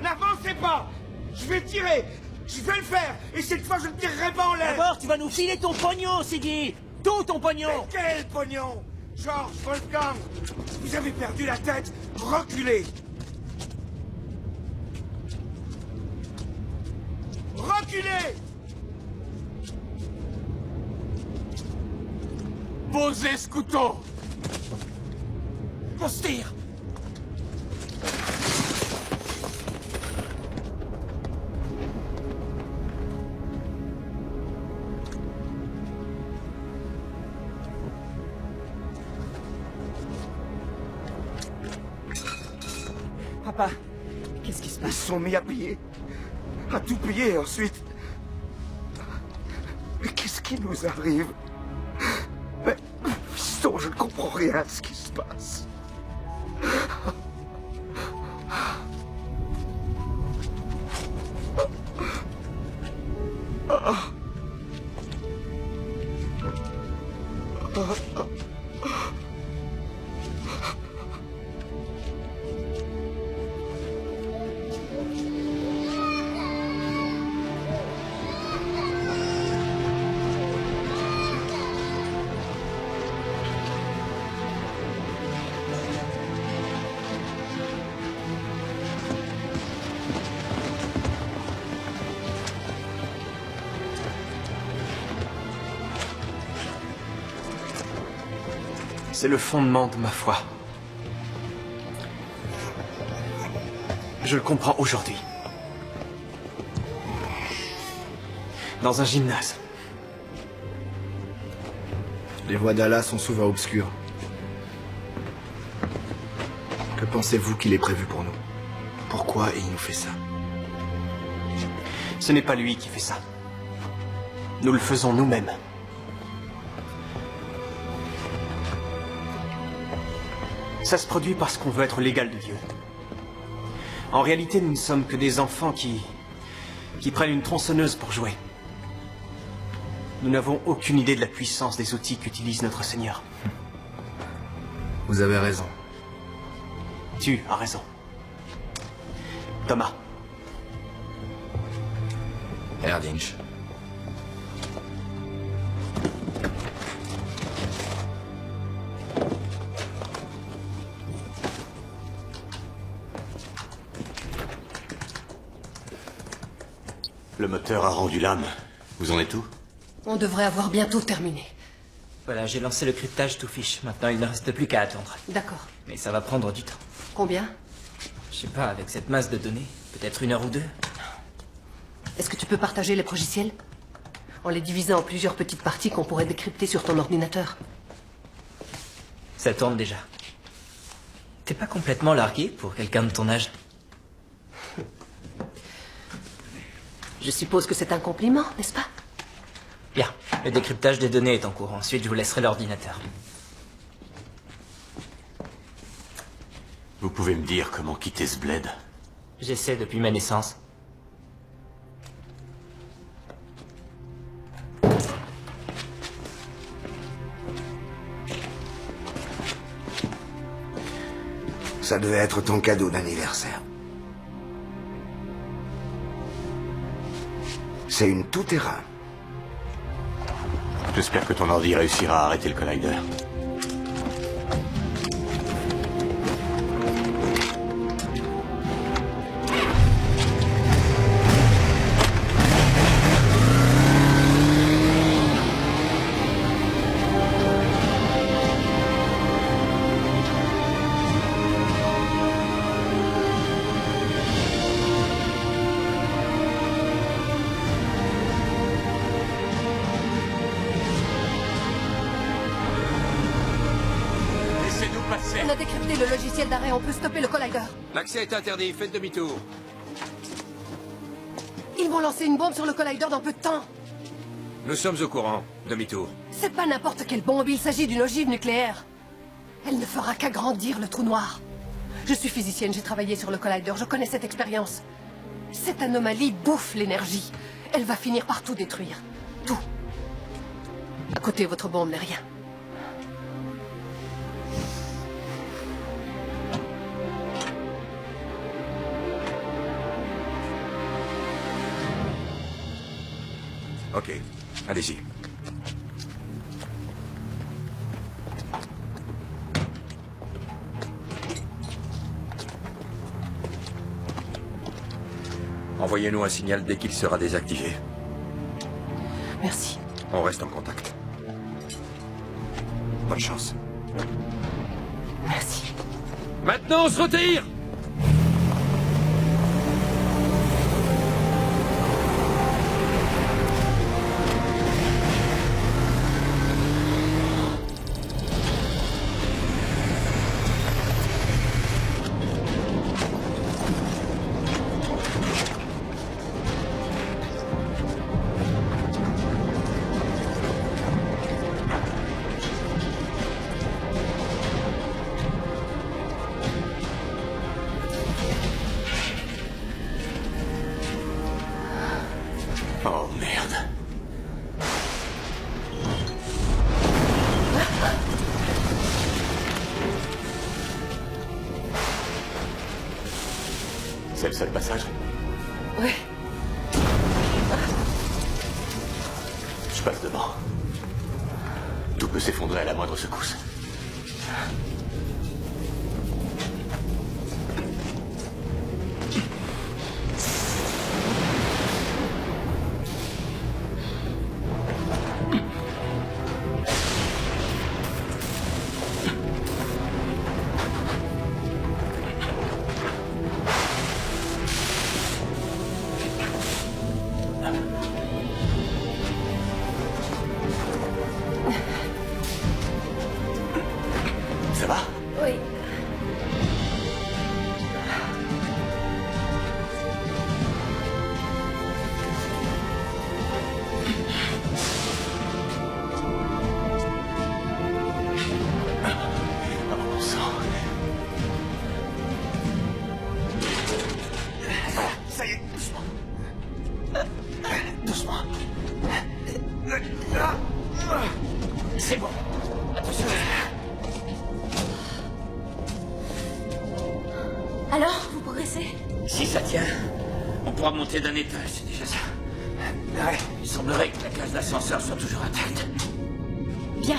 N'avancez pas! Je vais tirer! Je vais le faire! Et cette fois, je ne tirerai pas en l'air! D'abord, tu vas nous filer ton pognon, Siggy! Tout ton pognon! Mais quel pognon? George Wolfgang, vous avez perdu la tête? Reculez! Reculez! Posez ce couteau! On se tire! Papa, qu'est-ce qui se passe? Ils se sont mis à piller. À tout piller ensuite. Mais qu'est-ce qui nous arrive? Mais, fiston, je ne comprends rien à ce qui se passe. C'est le fondement de ma foi. Je le comprends aujourd'hui. Dans un gymnase. Les voies d'Allah sont souvent obscures. Que pensez-vous qu'il est prévu pour nous? Pourquoi il nous fait ça? Ce n'est pas lui qui fait ça. Nous le faisons nous-mêmes. Ça se produit parce qu'on veut être l'égal de Dieu. En réalité, nous ne sommes que des enfants qui prennent une tronçonneuse pour jouer. Nous n'avons aucune idée de la puissance des outils qu'utilise notre Seigneur. Vous avez raison. Tu as raison. Thomas. Erdinch. Le moteur a rendu l'âme. Vous en êtes où? On devrait avoir bientôt terminé. Voilà, j'ai lancé le cryptage tout fiche. Maintenant, il ne reste plus qu'à attendre. D'accord. Mais ça va prendre du temps. Combien? Je sais pas, avec cette masse de données, peut-être 1 heure ou 2. Est-ce que tu peux partager les progiciels? En les divisant en plusieurs petites parties qu'on pourrait décrypter sur ton ordinateur. Ça tourne déjà. T'es pas complètement largué pour quelqu'un de ton âge? Je suppose que c'est un compliment, n'est-ce pas? Bien, le décryptage des données est en cours. Ensuite, je vous laisserai l'ordinateur. Vous pouvez me dire comment quitter ce bled? J'essaie depuis ma naissance. Ça devait être ton cadeau d'anniversaire. C'est une tout-terrain. J'espère que ton ordi réussira à arrêter le collider. On a décrypté le logiciel d'arrêt, on peut stopper le collider. L'accès est interdit, faites demi-tour. Ils vont lancer une bombe sur le collider dans peu de temps. Nous sommes au courant. Demi-tour. C'est pas n'importe quelle bombe, il s'agit d'une ogive nucléaire. Elle ne fera qu'agrandir le trou noir. Je suis physicienne, j'ai travaillé sur le collider, je connais cette expérience. Cette anomalie bouffe l'énergie. Elle va finir par tout détruire. Tout. À côté, votre bombe n'est rien. Ok, allez-y. Envoyez-nous un signal dès qu'il sera désactivé. Merci. On reste en contact. Bonne chance. Merci. Maintenant, on se retire! Oh merde. C'est le seul passage? Ouais. Je passe devant. Tout peut s'effondrer à la moindre secousse. Ça va? Oui. Oh, bon sang. Ça y est, doucement. Doucement. C'est bon. Attention. Alors, vous progressez? Si ça tient, on pourra monter d'un étage, c'est déjà ça. Ouais. Il semblerait que la cage d'ascenseur soit toujours intacte. Bien.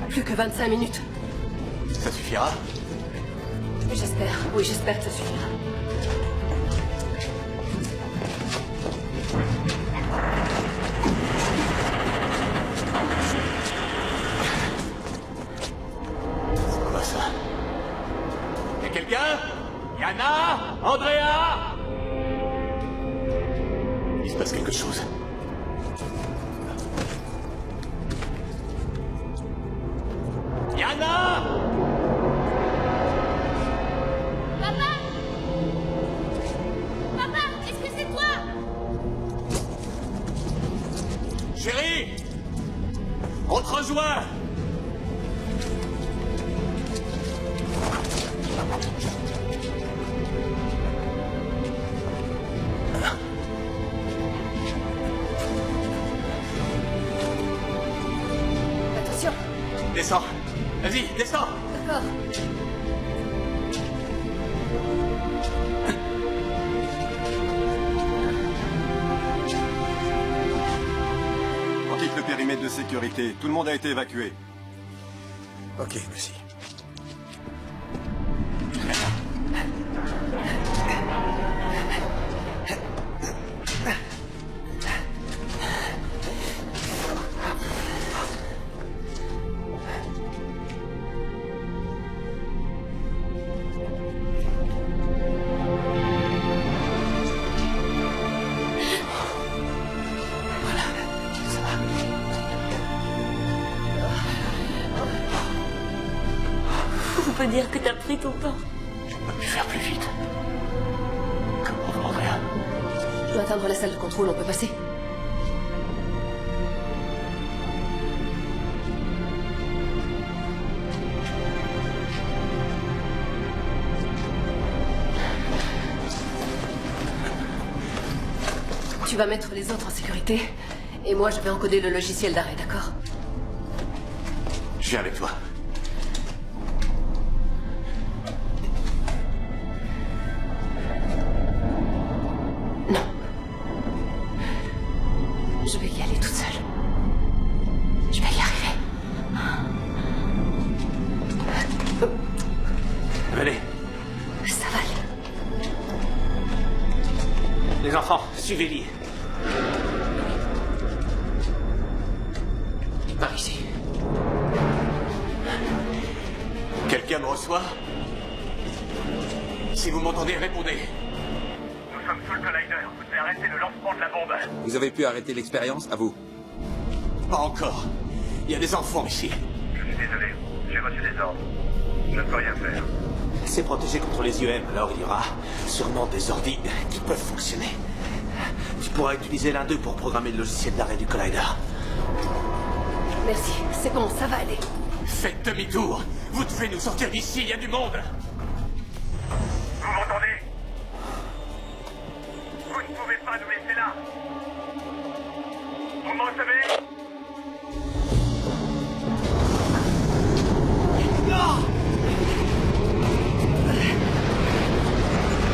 Plus que 25 minutes. Ça suffira? J'espère. Oui, j'espère que ça suffira. C'est quoi ça? Y'a quelqu'un? Yana? Andrea? Il se passe quelque chose. Yana? Papa! Papa, est-ce que c'est toi? Chérie! On te rejoint! Attention. Descends! Vas-y, descends! D'accord. On quitte le périmètre de sécurité. Tout le monde a été évacué. Ok, merci. On peut dire que t'as pris ton temps. Je peux plus faire plus vite. Comment va, Andrea? Je dois atteindre la salle de contrôle, on peut passer. Tu vas mettre les autres en sécurité, et moi je vais encoder le logiciel d'arrêt, d'accord? Je viens avec toi. Non. Je vais y aller toute seule. Je vais y arriver. Venez. Ça va aller. Les enfants, suivez-les. Par ici. Quelqu'un me reçoit? Si vous m'entendez, répondez. Nous sommes sous le collider. Vous devez arrêter le lancement de la bombe. Vous avez pu arrêter l'expérience, à vous? Pas encore. Il y a des enfants ici. Je suis désolé. J'ai reçu des ordres. Je ne peux rien faire. C'est protégé contre les UM, alors il y aura sûrement des ordis qui peuvent fonctionner. Tu pourras utiliser l'un d'eux pour programmer le logiciel d'arrêt du collider. Merci, c'est bon, ça va aller. Faites demi-tour. Vous devez nous sortir d'ici, il y a du monde. Vous m'entendez? Vous ne pouvez pas nous laisser là. Vous me recevez? Non!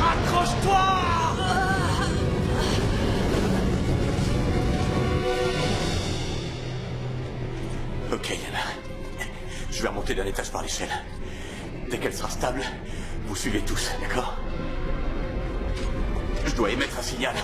Accroche-toi! Ok, Yana. Je vais remonter d'un étage par l'échelle. Dès qu'elle sera stable, vous suivez tous, d'accord? Je dois émettre un signal.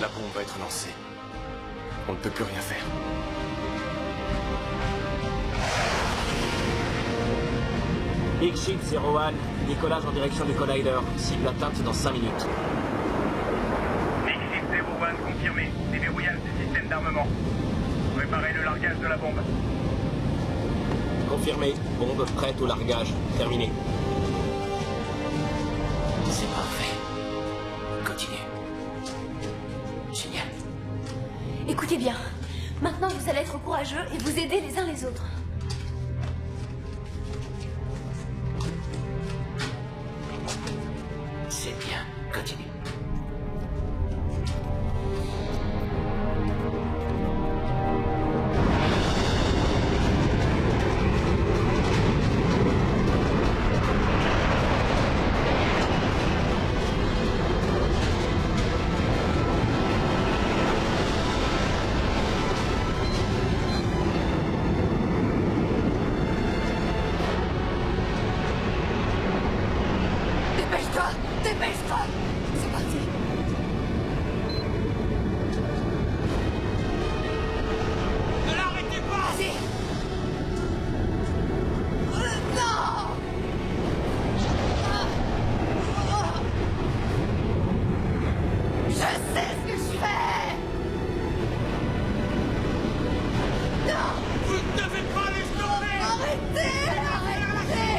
La bombe va être lancée. On ne peut plus rien faire. Big Ship 01, décollage en direction du collider. Cible atteinte dans 5 minutes. Big Ship 01 confirmé. Déverrouillage du système d'armement. Préparez le largage de la bombe. Confirmé. Bombe prête au largage. Terminé. C'est parfait. Continuez. Génial. Écoutez bien. Maintenant, vous allez être courageux et vous aider les uns les autres. C'est bien. Continue. Dépêche-toi! Dépêche-toi! C'est parti! Ne l'arrêtez pas! Vas-y! Non! Je sais ce que je fais! Non! Vous ne devez pas les tomber! Arrêtez! Arrêtez!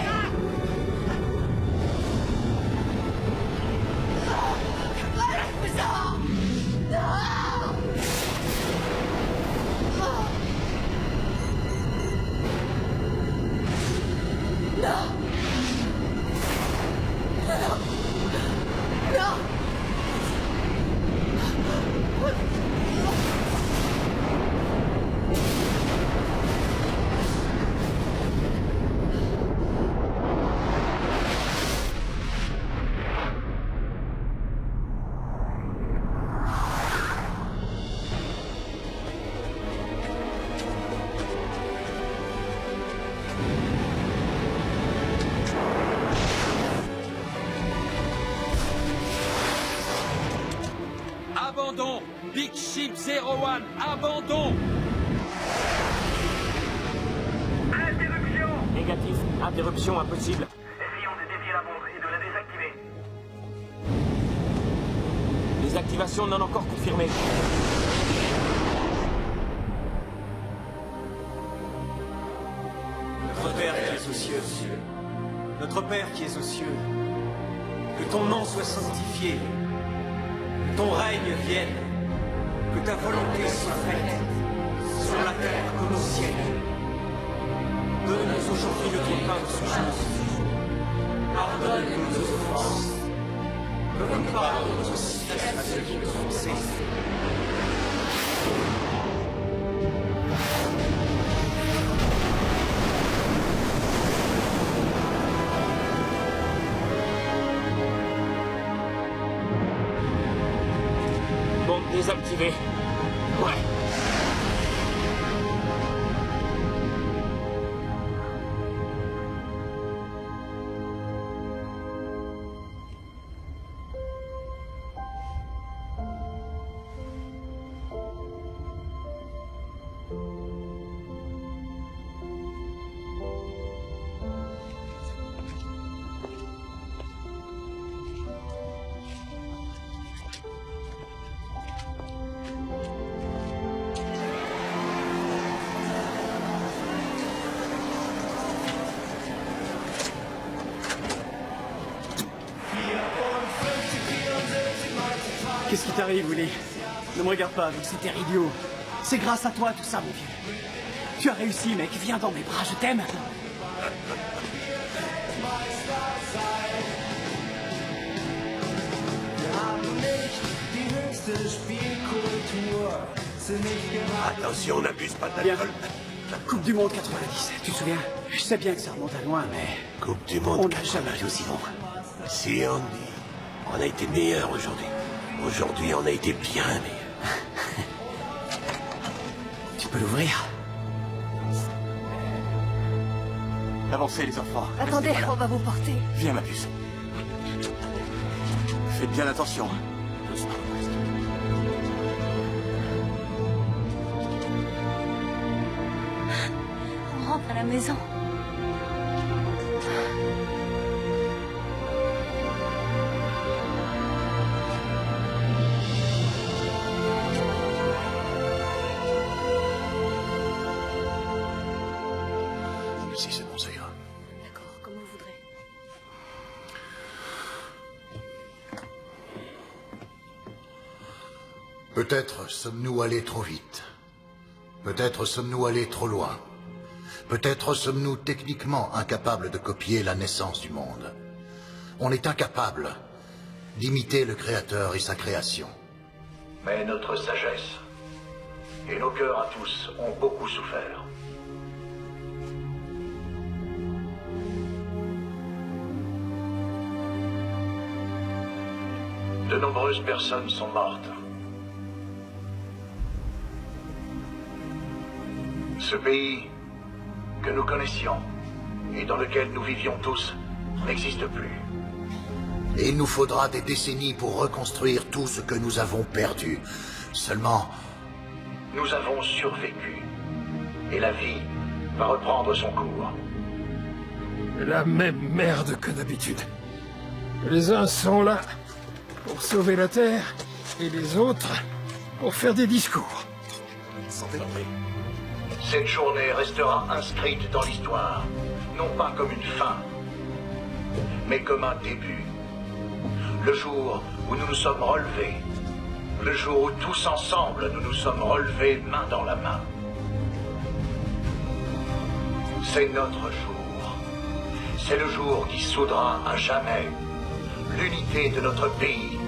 abandon. Big Ship 01, abandon. Interruption. Négatif. Interruption impossible. Essayons de dévier la bombe et de la désactiver. Désactivation non encore confirmée. Notre Père qui es aux cieux, notre Père qui es aux cieux, que ton nom soit sanctifié, que ton règne vienne, que ta volonté soit faite, sur la terre comme au ciel. Donne-nous aujourd'hui notre pain de ce jour. Pardonne-nous nos offenses, comme nous pardonnons aussi à ceux qui nous ont offensés. Bombe désactivée. Ouais. Qu'est-ce qui t'arrive, Willy? Ne me regarde pas avec cet air idiot. C'est grâce à toi tout ça, mon vieux. Tu as réussi, mec. Viens dans mes bras, je t'aime. Attention, n'abuse pas de Bien. l'alcool. Coupe du Monde 90, tu te souviens? Je sais bien que ça remonte à loin, mais... Coupe du Monde On n'a jamais vu aussi bon. Si, Andy, on a été meilleurs aujourd'hui. Aujourd'hui, on a été bien meilleurs. Tu peux l'ouvrir? Avancez, les enfants. Attendez, on va vous porter. Viens, ma puce. Faites bien attention. Doucement. On rentre à la maison. Si c'est bon, ça ira. D'accord, comme vous voudrez. Peut-être sommes-nous allés trop vite. Peut-être sommes-nous allés trop loin. Peut-être sommes-nous techniquement incapables de copier la naissance du monde. On est incapable d'imiter le Créateur et sa création. Mais notre sagesse et nos cœurs à tous ont beaucoup souffert. De nombreuses personnes sont mortes. Ce pays que nous connaissions et dans lequel nous vivions tous n'existe plus. Et il nous faudra des décennies pour reconstruire tout ce que nous avons perdu. Seulement, Nous avons survécu. Et la vie va reprendre son cours. La même merde que d'habitude. Les uns sont là pour sauver la Terre, et les autres pour faire des discours. Cette journée restera inscrite dans l'histoire, non pas comme une fin, mais comme un début. Le jour où nous nous sommes relevés, le jour où tous ensemble nous nous sommes relevés main dans la main. C'est notre jour. C'est le jour qui soudera à jamais l'unité de notre pays